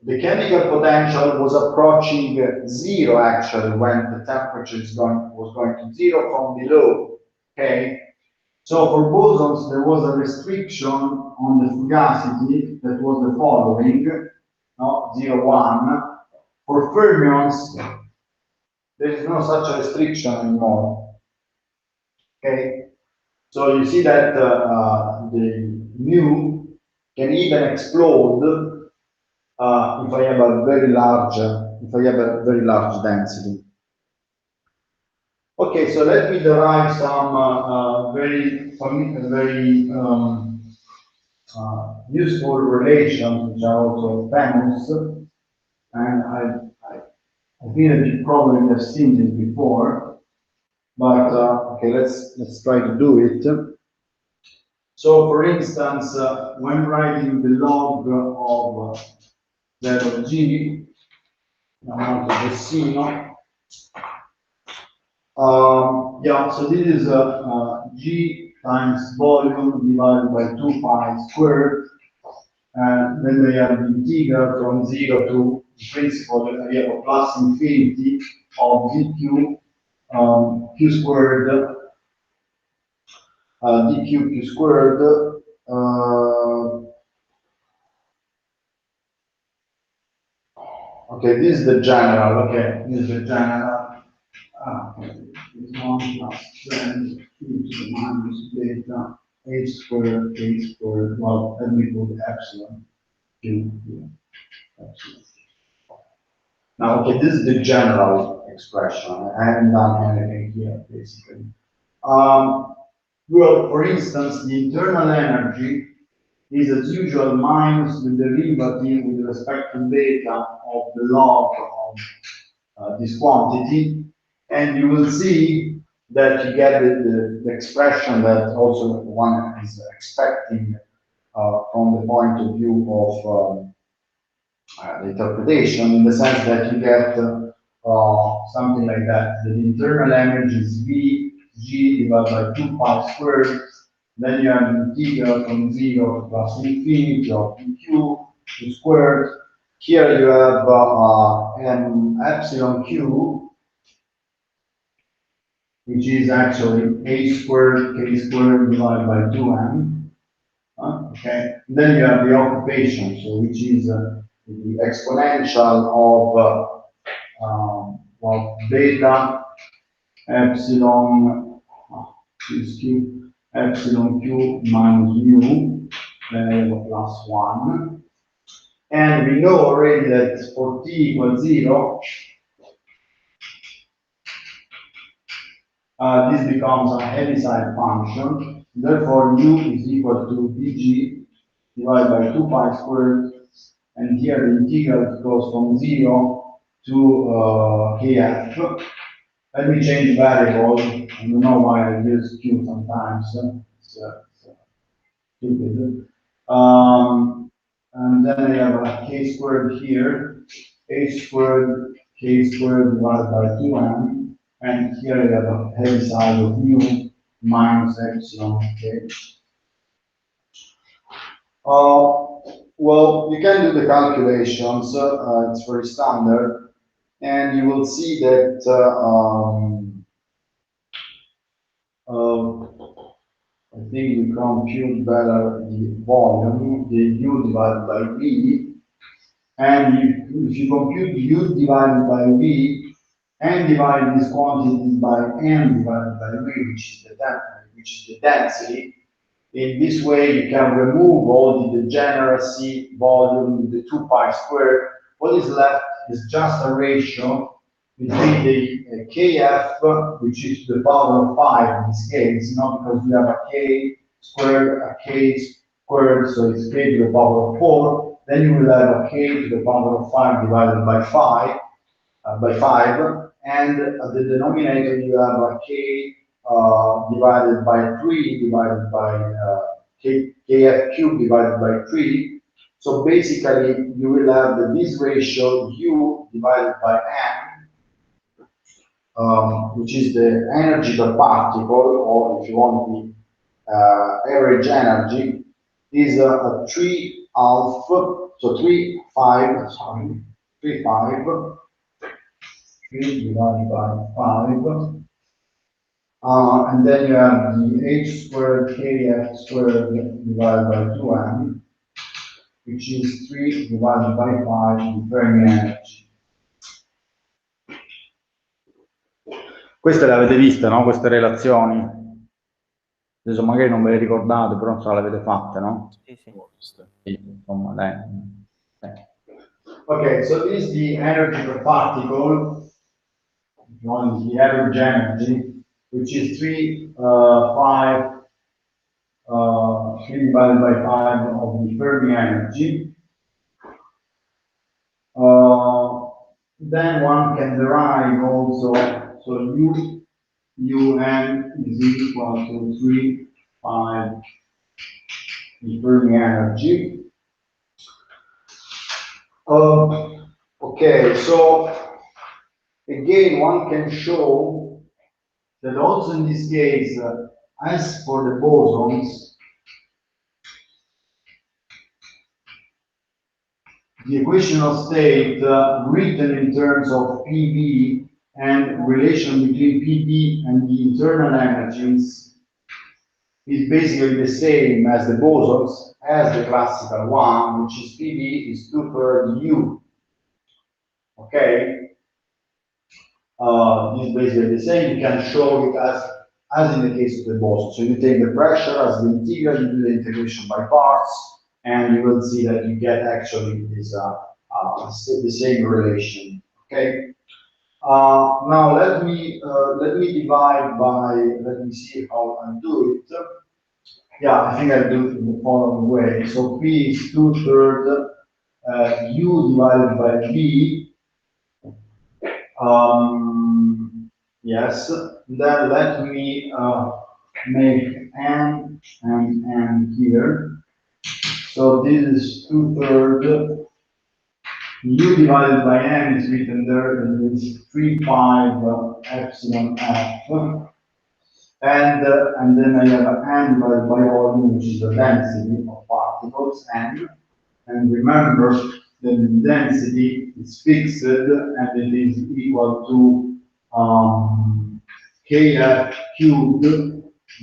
Speaker 1: the chemical potential was approaching 0 actually when the temperature was going to 0 from below. Okay, so for bosons there was a restriction on the fugacity that was the following, no, 0, 1. For fermions, there is no such a restriction anymore. Okay, so you see that the mu can even explode if I have a very large density. Okay, so let me derive some very useful relations which are also famous, and I think that you probably have seen this before, but okay, let's try to do it. So, for instance, when writing the log of level G, amount of Vecino. Yeah, so this is G times volume divided by 2 pi squared, and then we have the integral from 0 to the principal, and we have a plus infinity of dq q squared, dq q squared. Okay, this is the general. Okay, this is the general. Is 1 plus then q to the minus beta h squared, well, let me put epsilon q here. Epsilon. Now, okay, this is the general expression. I haven't done anything here, basically. Well, for instance, the internal energy is as usual minus the derivative with respect to beta of the log of this quantity, and you will see that you get the expression that also one is expecting from the point of view of the interpretation, in the sense that you get something like that. The internal energy is V G divided by 2 pi squared Then you have integral from 0 to plus infinity of q squared. Here you have epsilon q, which is actually a squared k squared divided by 2m. Okay. Then you have the occupation, so which is the exponential of beta epsilon q epsilon q minus mu, then I have a plus 1. And we know already that for t equals 0, this becomes a Heaviside function. Therefore, u is equal to dg divided by 2 pi squared. And here the integral goes from 0 to kf. Let me change variable. I don't know why I use q sometimes. It's stupid. And then I have a k squared here, a squared k squared divided by 2m, and here I have a Heaviside of mu minus epsilon k. Well, you can do the calculations, it's very standard, and you will see that I think we compute better the volume, the u divided by v, and if you compute u divided by v and divide these quantities by m divided by v, which is the density, in this way you can remove all the degeneracy volume, the 2 pi squared. What is left is just a ratio between the kf, which is to the power of 5 in this case, not because we have a k squared, a k squared, so it's k to the power of 4. Then you will have a k to the power of 5 divided by 5, and at the denominator you have a k divided by 3 divided by kf cubed divided by 3. So basically, you will have this ratio u divided by m, which is the energy per particle, or if you want the average energy, is a 3 half, so 3 5, sorry, 3 5, 3 divided by 5. And then you have the h squared kf squared divided by 2m, which is 3 divided by 5 di Fermi energy. Queste le avete viste, no? Queste relazioni? Adesso magari non ve le ricordate, però non so, le avete fatte, no?
Speaker 3: Sì, sì.
Speaker 1: Sì, insomma, dai. Okay, so this is the energy per particle, one is the average energy, which is 3 divided by 5 of the Fermi energy. Then one can derive also, so un is equal to 3 5 the Fermi energy. Okay, so again, one can show that also in this case, as for the bosons, the equational state written in terms of PV and relation between PV and the internal energies is basically the same as the bosons, as the classical one, which is PV is 2/3 U. Okay? This is basically the same. You can show it as in the case of the boson. So you take the pressure as the integral, you do the integration by parts, and you will see that you get actually this the same relation. Okay. Now let me divide by. Let me see how I do it. Yeah, I think I do it in the following way. So P is 2/3 U divided by V. Yes. Then let me make N and N here. So this is 2/3 U divided by M is written there, and it's 3 5 epsilon F. and then I have an n divided by volume, which is the density of particles, n. And remember that the density is fixed and it is equal to kf cubed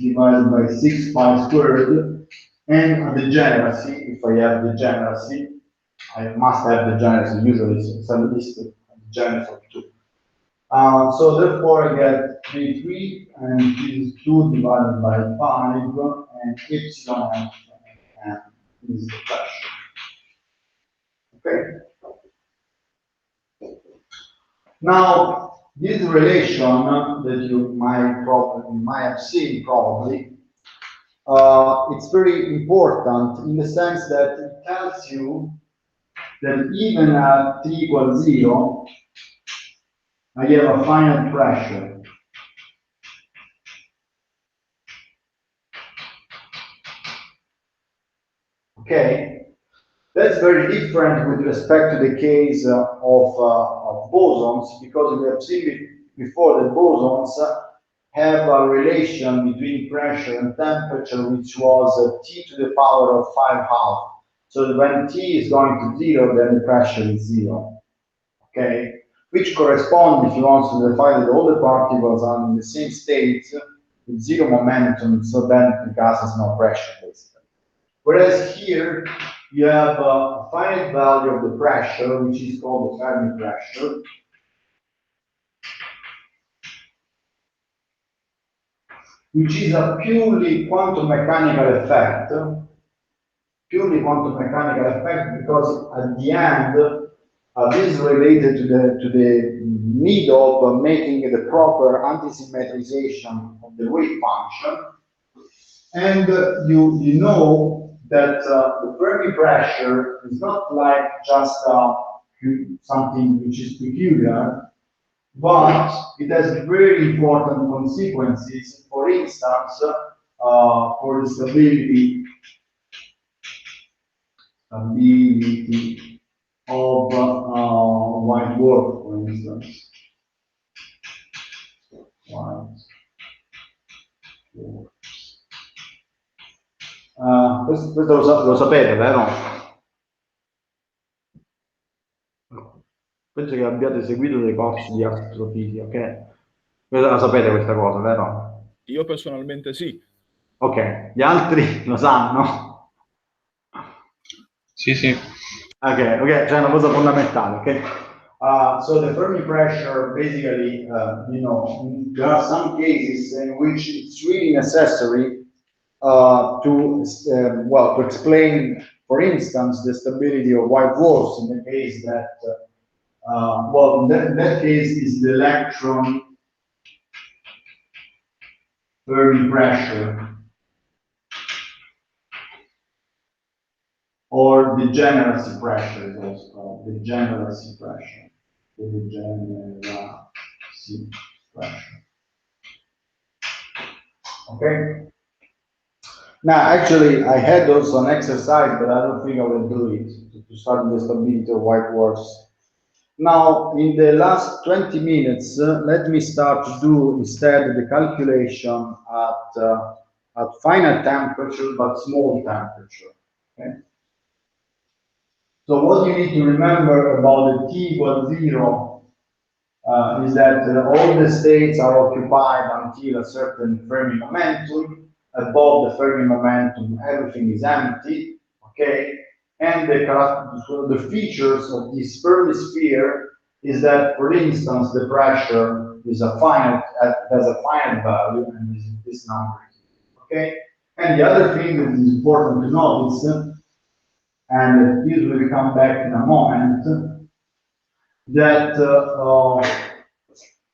Speaker 1: divided by 6 pi squared. And the degeneracy, if I have degeneracy, I must have degeneracy, usually it's statistical degeneracy of 2. So therefore I get 3 and this is 2 divided by 5 and epsilon f and is the pressure. Okay? Now, this relation that you might have seen probably, it's very important in the sense that it tells you that even at t equals 0, I have a finite pressure. Okay? That's very different with respect to the case of bosons, because we have seen before that bosons have a relation between pressure and temperature, which was t to the power of 5 half. So when t is going to 0, then the pressure is 0. Okay? Which corresponds, if you want, to the fact that all the particles are in the same state with 0 momentum, so then the gas has no pressure, basically. Whereas here, you have a finite value of the pressure, which is called the Fermi pressure, which is a purely quantum mechanical effect, because at the end, this is related to the need of making the proper antisymmetrization of the wave function. And you know that the Fermi pressure is not like just something which is peculiar, but it has very important consequences. For instance, for the stability of white dwarf, for instance. White dwarf. Questo lo sapete, vero? Penso che abbiate seguito dei corsi di astrofisica, ok? La sapete questa cosa, vero?
Speaker 2: Io personalmente sì.
Speaker 1: Ok, gli altri lo sanno?
Speaker 3: Sì, sì.
Speaker 1: Ok, c'è una cosa fondamentale, ok? So the Fermi pressure, basically, you know, there are some cases in which it's really necessary to explain, for instance, the stability of white dwarfs in the case that, in that case is the electron Fermi pressure or degeneracy pressure is also called degeneracy pressure. The degeneracy pressure. Okay. Now, actually, I had also an exercise, but I don't think I will do it to start the stability of white dwarfs. Now, in the last 20 minutes, let me start to do instead the calculation at finite temperature but small temperature. Okay? So what you need to remember about the t equals 0 is that all the states are occupied until a certain Fermi momentum. Above the Fermi momentum, everything is empty. Okay, and the features of this Fermi sphere is that, for instance, the pressure is a finite, has a finite value, and this number. Okay, and the other thing that is important to notice, and this will come back in a moment, that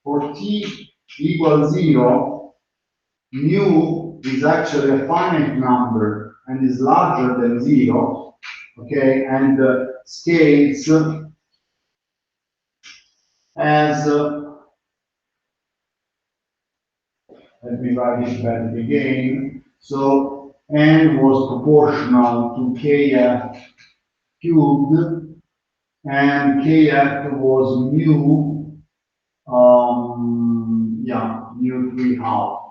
Speaker 1: for t equals 0, mu is actually a finite number and is larger than 0, okay, and scales as, let me write it back again, so n was proportional to kf cubed, and kf was mu, mu 3 half.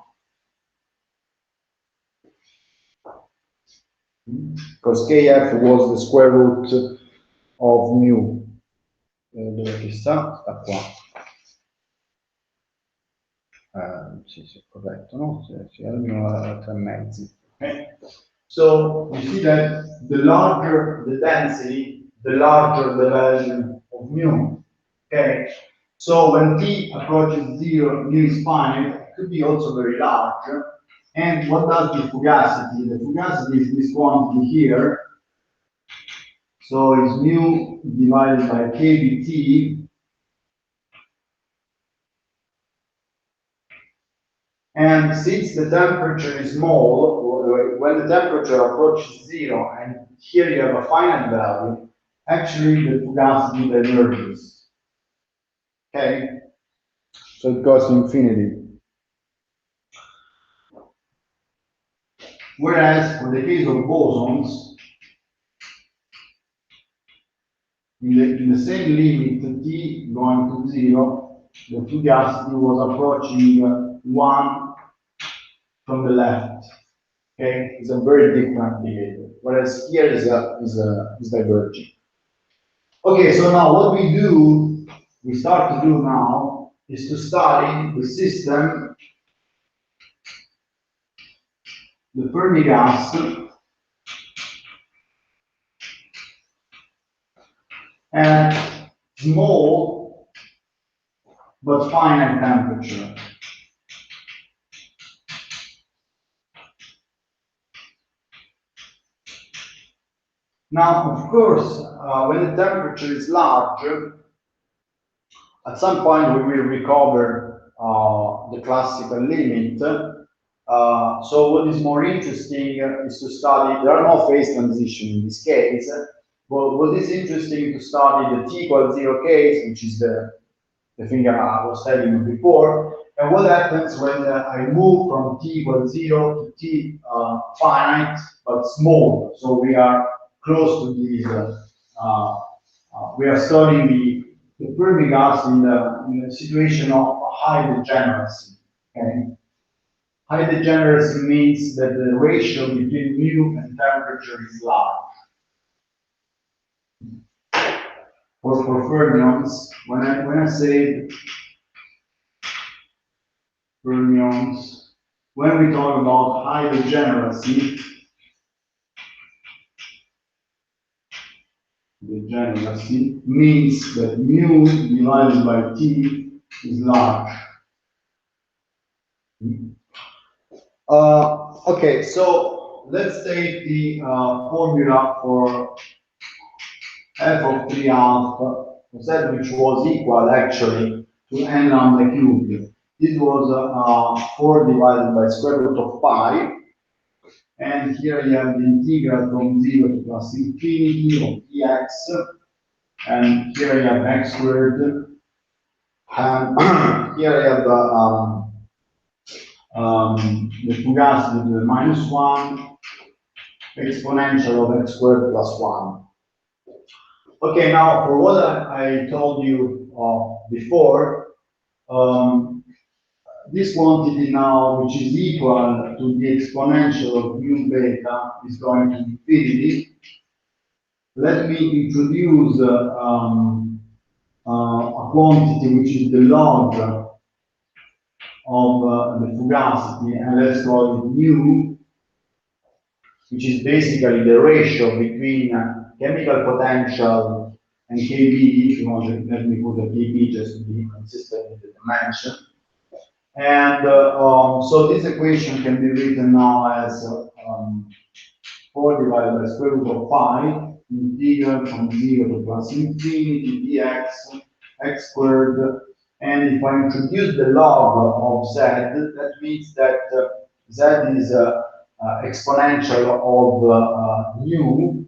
Speaker 1: because kf was the square root of mu. Dove che sta? Sta qua. Sì, sì, corretto, no? Sì, almeno 3 mezzi. Okay? So you see that the larger the density, the larger the value of mu. Okay? So when t approaches 0, mu is finite, it could be also very large. And what does the fugacity? The fugacity is this quantity here. So it's mu divided by kBt. And since the temperature is small, when the temperature approaches 0, and here you have a finite value, actually the fugacity diverges. Okay? So it goes to infinity. Whereas for the case of bosons, in the same limit t going to 0, the fugacity was approaching 1 from the left. Okay, it's a very different behavior. Whereas here is diverging. Okay, so now what we start to do now is to study the system, the Fermi gas, at small but finite temperature. Now, of course, when the temperature is large, at some point we will recover the classical limit. So what is more interesting is to study, there are no phase transition in this case, but what is interesting to study the t equals 0 case, which is the thing I was telling you before, and what happens when I move from t equals 0 to t finite but small. So we are close to these, we are studying the Fermi gas in the situation of high degeneracy. Okay? High degeneracy means that the ratio between mu and temperature is large. For fermions, when I say fermions, when we talk about high degeneracy, means that mu divided by t is large. Okay, so let's take the formula for f of 3 alpha, z, which was equal actually to n lambda cubed. This was 4 divided by square root of pi. And here you have the integral from 0 to plus infinity of dx. And here you have x squared. And here you have the fugacity to the minus 1, exponential of x squared plus 1. Okay, now for what I told you before, this quantity now, which is equal to the exponential of mu beta, is going to infinity. Let me introduce a quantity which is the log of the fugacity, and let's call it mu, which is basically the ratio between chemical potential and Kb. If you want to, let me put a Kb just to be consistent with the dimension. And so this equation can be written now as 4 divided by square root of pi, integral from 0 to plus infinity dx, x squared. And if I introduce the log of z, that means that z is exponential of mu,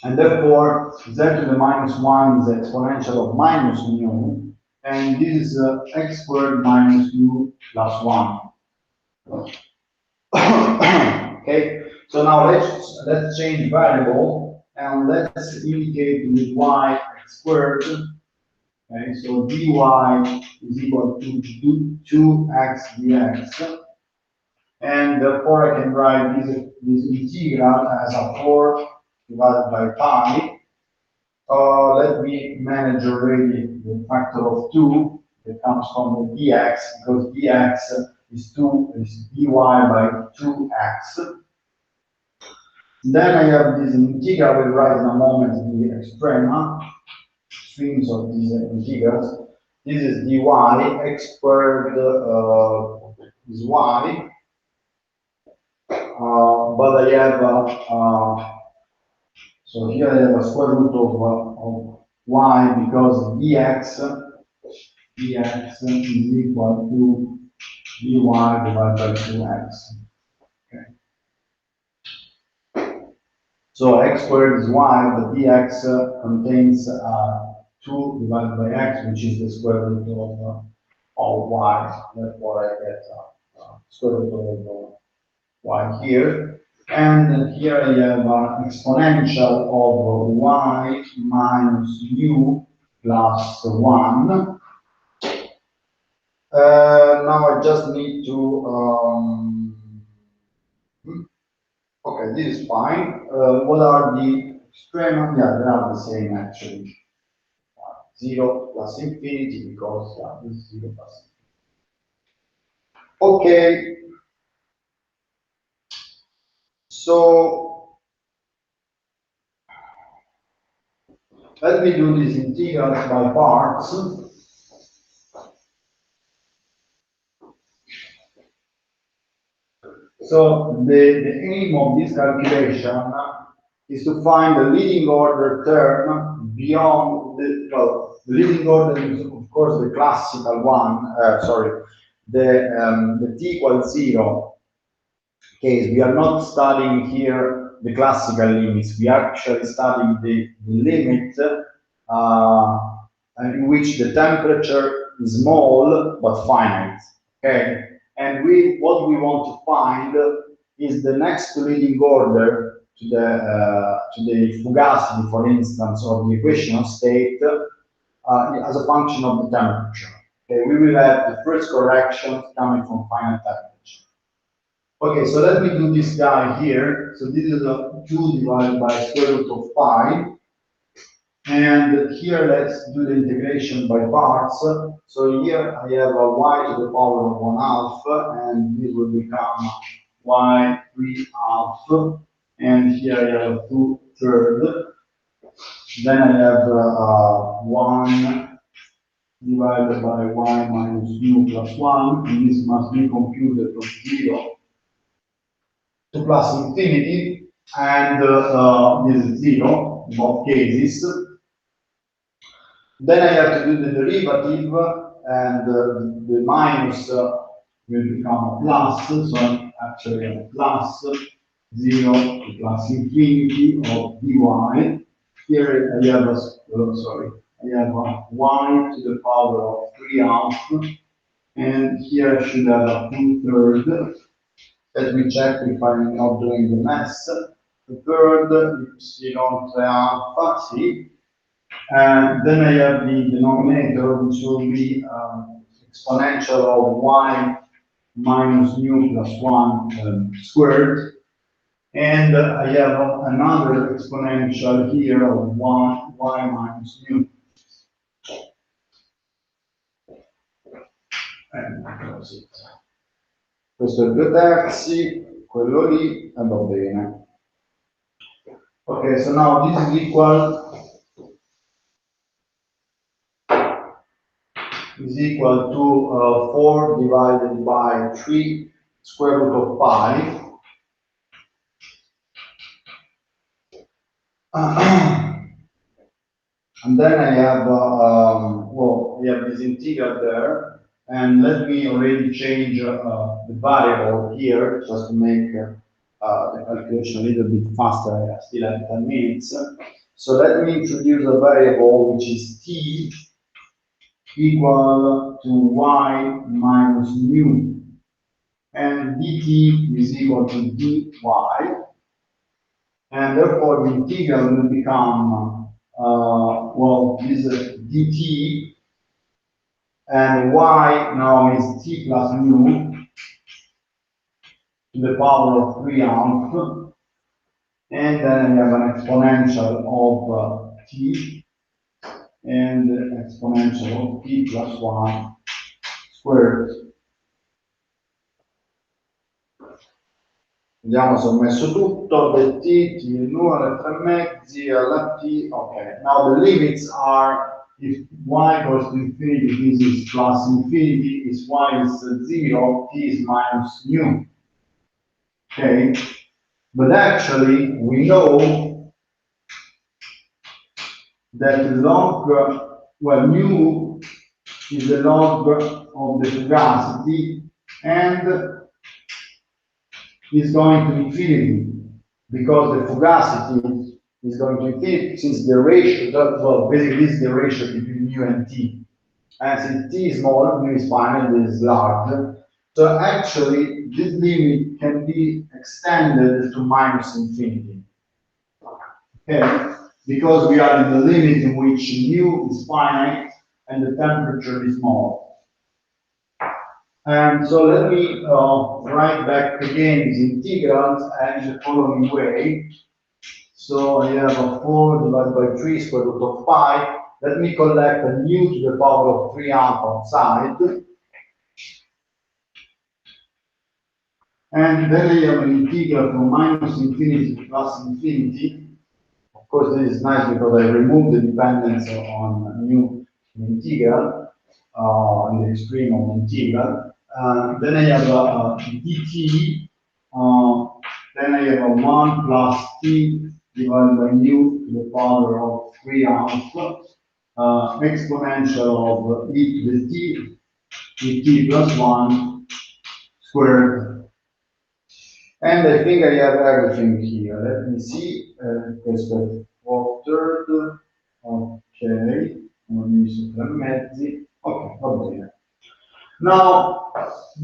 Speaker 1: and therefore z to the minus 1 is exponential of minus mu, and this is x squared minus mu plus 1. Okay, so now let's change variable and let's indicate with y x squared. Okay, so dy is equal to 2x dx. and therefore I can write this integral as a 4 divided by pi. Let me manage already the factor of 2 that comes from the dx, because dx is dy by 2x. Then I have this integral, I will write in a moment the extrema, streams of these integrals. This is dy, x squared is y, but I have, so here I have a square root of y because dx is equal to dy divided by 2x. Okay. So x squared is y, but dx contains 2 divided by x, which is the square root of y. Therefore, I get square root of y here. And here I have an exponential of y minus u plus 1. Now I just need to, okay, this is fine. What are the extrema? Yeah, they are the same actually. 0 plus infinity because this is 0 plus infinity. Okay, so let me do these integrals by parts. So the aim of this calculation is to find the leading order term beyond the, well, the leading order is of course the classical one, the t equals 0 case. We are not studying here the classical limits, we are actually studying the limit in which the temperature is small but finite, okay? And what we want to find is the next leading order to the fugacity, for instance, or the equation state as a function of the temperature. Okay, we will have the first correction coming from finite temperature. Okay, so let me do this guy here. So this is a 2 divided by square root of pi. And here let's do the integration by parts. So here I have a y to the power of 1/2, and this will become y 3/2. And here I have 2/3. Then I have 1 divided by y minus mu plus 1. And this must be computed from 0 to plus infinity. And this is 0 in both cases. Then I have to do the derivative, and the minus will become a plus, so actually a plus 0 to plus infinity of dy. Here I have I have a y to the power of 3/2, and here I should have a 2/3. Let me check if I'm not doing the mess. The third, epsilon 3/2, see. And then I have the denominator, which will be exponential of y minus mu plus 1 squared. And I have another exponential here of y minus mu. And così. Questo è 2 terzi, quello lì, e va bene. Okay, so now this is equal to 4 divided by 3 square root of pi. And then I have, well, we have this integral there, and let me already change the variable here just to make the calculation a little bit faster. I still have 10 minutes. So let me introduce a variable which is t equal to y minus mu, and dt is equal to dy, and therefore the integral will become, well, this is dt, and y now is t plus mu, to the power of 3 half, and then we have an exponential of t, and exponential of t plus 1 squared. Vediamo se ho messo tutto, del t, t è 1, 3 mezzi, alla t, ok. Now the limits are, if y goes to infinity, this is plus infinity, if y is 0, t is minus nu. Okay? But actually, we know that log, well, nu is the log of the fugacity, and is going to infinity, because the fugacity is going to infinity, since the ratio, well, basically this is the ratio between mu and t. And since t is small, mu is finite, this is large. So actually, this limit can be extended to minus infinity. Okay? Because we are in the limit in which mu is finite and the temperature is small. And so let me write back again these integrals in the following way. So I have a 4 divided by 3 square root of 5. Let me collect a mu to the power of 3 half outside. And then I have an integral from minus infinity to plus infinity. Of course, this is nice because I removed the dependence on mu integral, in the extreme of the integral. Then I have dt, then I have a 1 plus t divided by mu to the power of 3 half, exponential of e to the t, with t plus 1 squared. And I think I have everything here. Let me see. Questo è 4/3. Ok. Non mi mezzi. Ok, va bene. Now,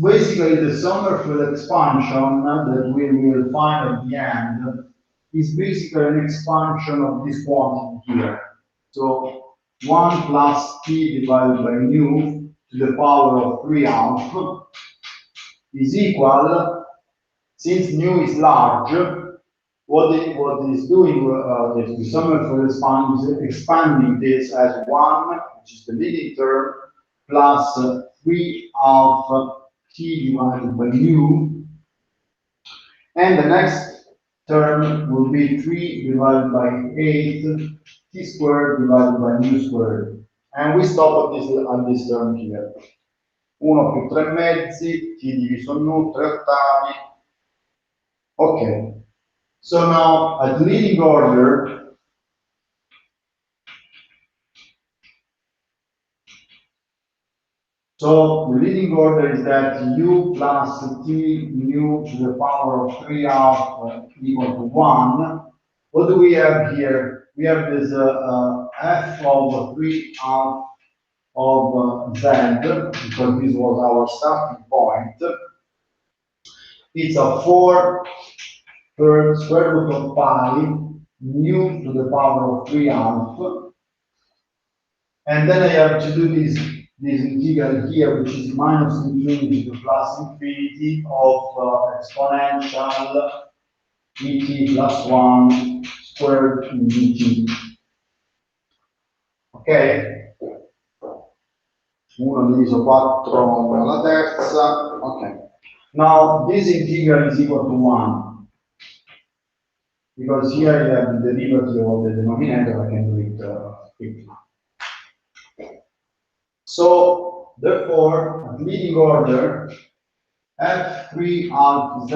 Speaker 1: basically, the Sommerfeld expansion that we will find at the end is basically an expansion of this quantity here. So 1 plus t divided by mu to the power of 3 half is equal, since mu is large, what it is doing, the Sommerfeld expansion is expanding this as 1, which is the leading term, plus 3 half t divided by mu, and the next term will be 3 divided by 8 t squared divided by mu squared. And we stop at this term here. 1 più 3 mezzi, t diviso nu, 3 ottavi. Okay. So now at leading order, so the leading order is that u plus t mu to the power of 3 half equal to 1. What do we have here? We have this f of 3 half of z, because this was our starting point. It's a 4 per square root of pi mu to the power of 3 half. And then I have to do this integral here, which is minus infinity to plus infinity of exponential et plus 1 squared in dt. Ok? 1 diviso 4 alla terza. Ok. Now this integral is equal to 1. Because here I have the derivative of the denominator, I can do it quickly. So, therefore, at leading order, f3 half z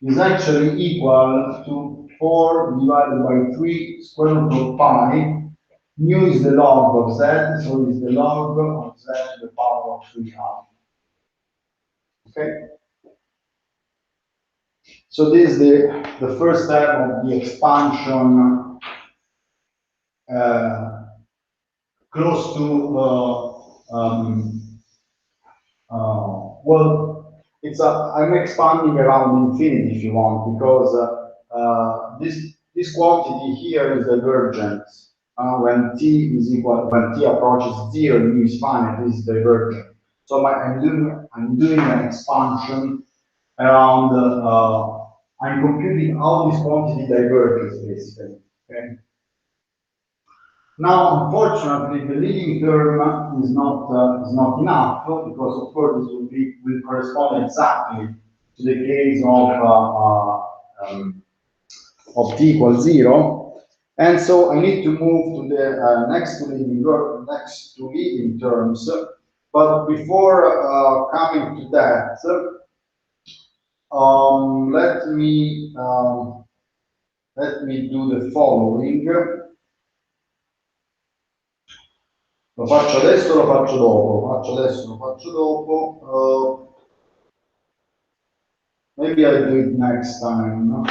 Speaker 1: is actually equal to 4 divided by 3 square root of pi. Mu is the log of z, so it is the log of z to the power of 3 half. Okay? So this is the first step of the expansion close to well, I'm expanding around infinity if you want, because this quantity here is divergent. When t approaches 0, mu is finite, this is divergent. So I'm doing an expansion around, I'm computing how this quantity diverges, basically. Okay? Now, unfortunately, the leading term is not enough, because of course this will correspond exactly to the case of t equals 0, and so I need to move to the next to leading terms. But before coming to that, let me do the following. Lo faccio adesso o lo faccio dopo? Lo faccio adesso, lo faccio dopo. Maybe I'll do it next time. No?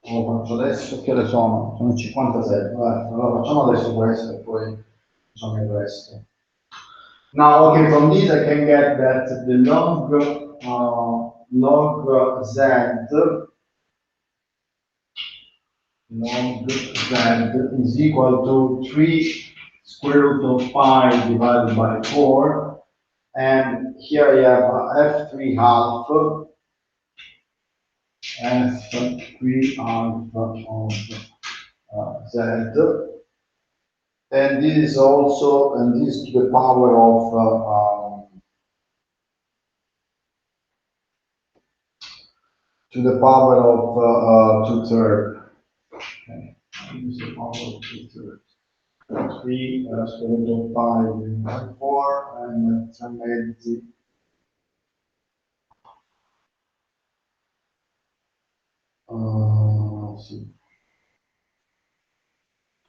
Speaker 1: Lo faccio adesso, che ore sono? Sono 57. Allora facciamo adesso questo e poi facciamo il resto. Now, okay, from this I can get that the log z is equal to 3 square root of pi divided by 4, and here I have f3 half of z, and this is also, and this to the power of 2/3. Okay. Use the power of 2/3. 3 square root of 5 by 4, and 1080.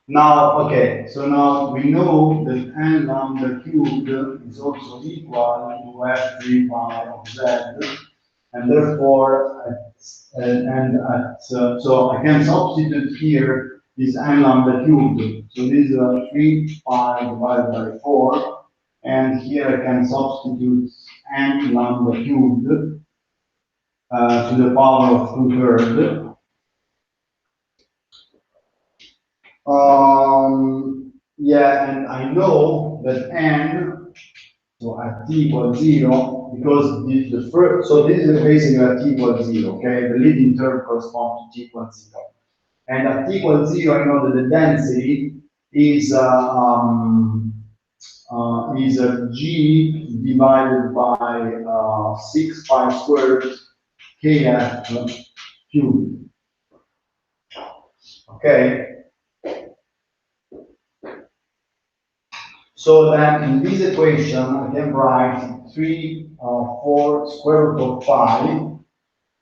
Speaker 1: Now, okay, so now we know that n lambda cubed is also equal to f3 pi of z, and therefore, so I can substitute here this n lambda cubed. So this is 3 pi divided by 4, and here I can substitute n lambda cubed to the power of 2/3. Yeah, and I know that n, so at t equals 0, because the first, so this is basically at t equals 0, okay? The leading term corresponds to t equals 0. And at t equals 0, I know that the density is g divided by 6 pi squared kf cubed. Okay? So then in this equation, I can write 4 square root of pi.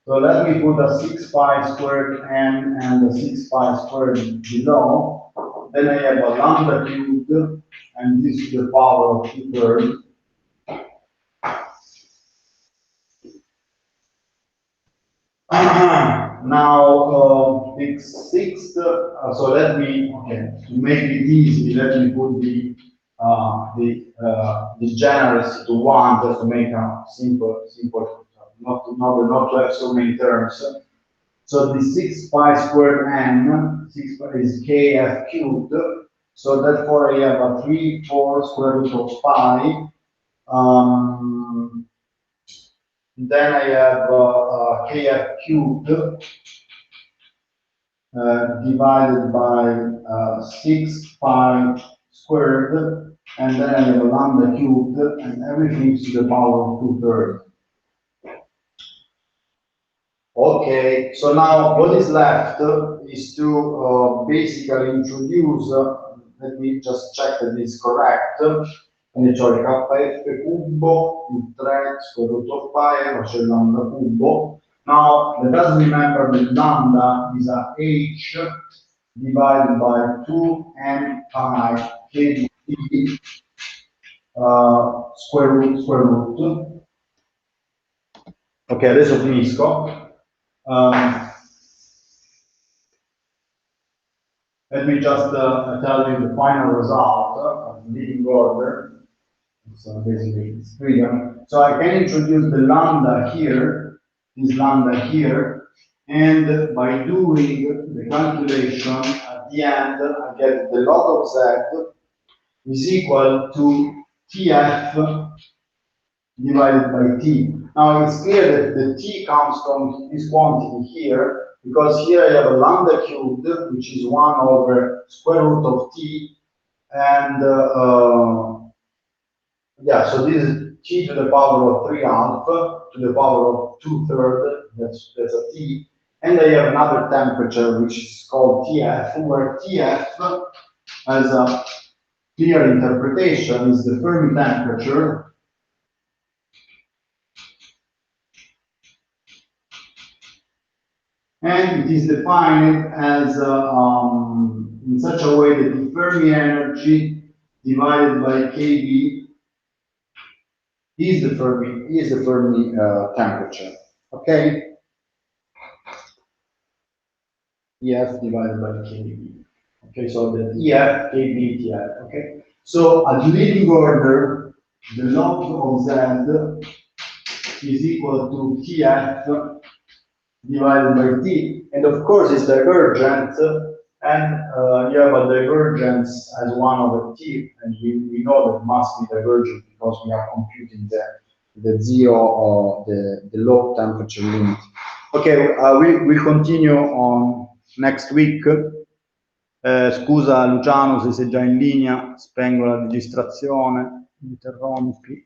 Speaker 1: So let me put a 6 pi squared n and a 6 pi squared below. Then I have a lambda cubed, and this is the power of 2/3. Now, sixth, so let me, okay, to make it easy, let me put the generous to 1, just to make a simple, not to have so many terms. So the 6 pi squared n, 6 pi is kf cubed, so therefore I have a 4 square root of pi. Then I have kf cubed divided by 6 pi squared, and then I have a lambda cubed, and everything to the power of 2/3. Okay, so now what is left is to basically introduce, let me just check that it's correct, quindi c'ho il kf cubo più 3 square root of pi, poi c'è il lambda cubo. Now, let us remember that lambda is a h divided by 2n pi kd square root. Ok, adesso finisco. Let me just tell you the final result of the leading order. So basically it's freedom. So I can introduce the lambda here, this lambda here, And by doing the calculation, at the end, I get the log of z is equal to Tf divided by t. Now it's clear that the t comes from this quantity here, because here I have a lambda cubed, which is 1 over square root of t, and yeah, so this is t to the power of 3 half to the power of 2/3, that's a t. And I have another temperature which is called Tf, where Tf, as a clear interpretation, is the Fermi temperature and it is defined as in such a way that the Fermi energy divided by Kb is the Fermi temperature. Okay, EF divided by Kb. Okay, so the EF, Kb, Tf. Okay, so at leading order, the log of Z is equal to Tf divided by T, and of course it's divergent, and you have a divergence as 1 over T, and we know that must be divergent because we are computing the zero or the low temperature limit. Okay, we continue on next week. Scusa Luciano se sei già in linea, spengo la registrazione, interrompi.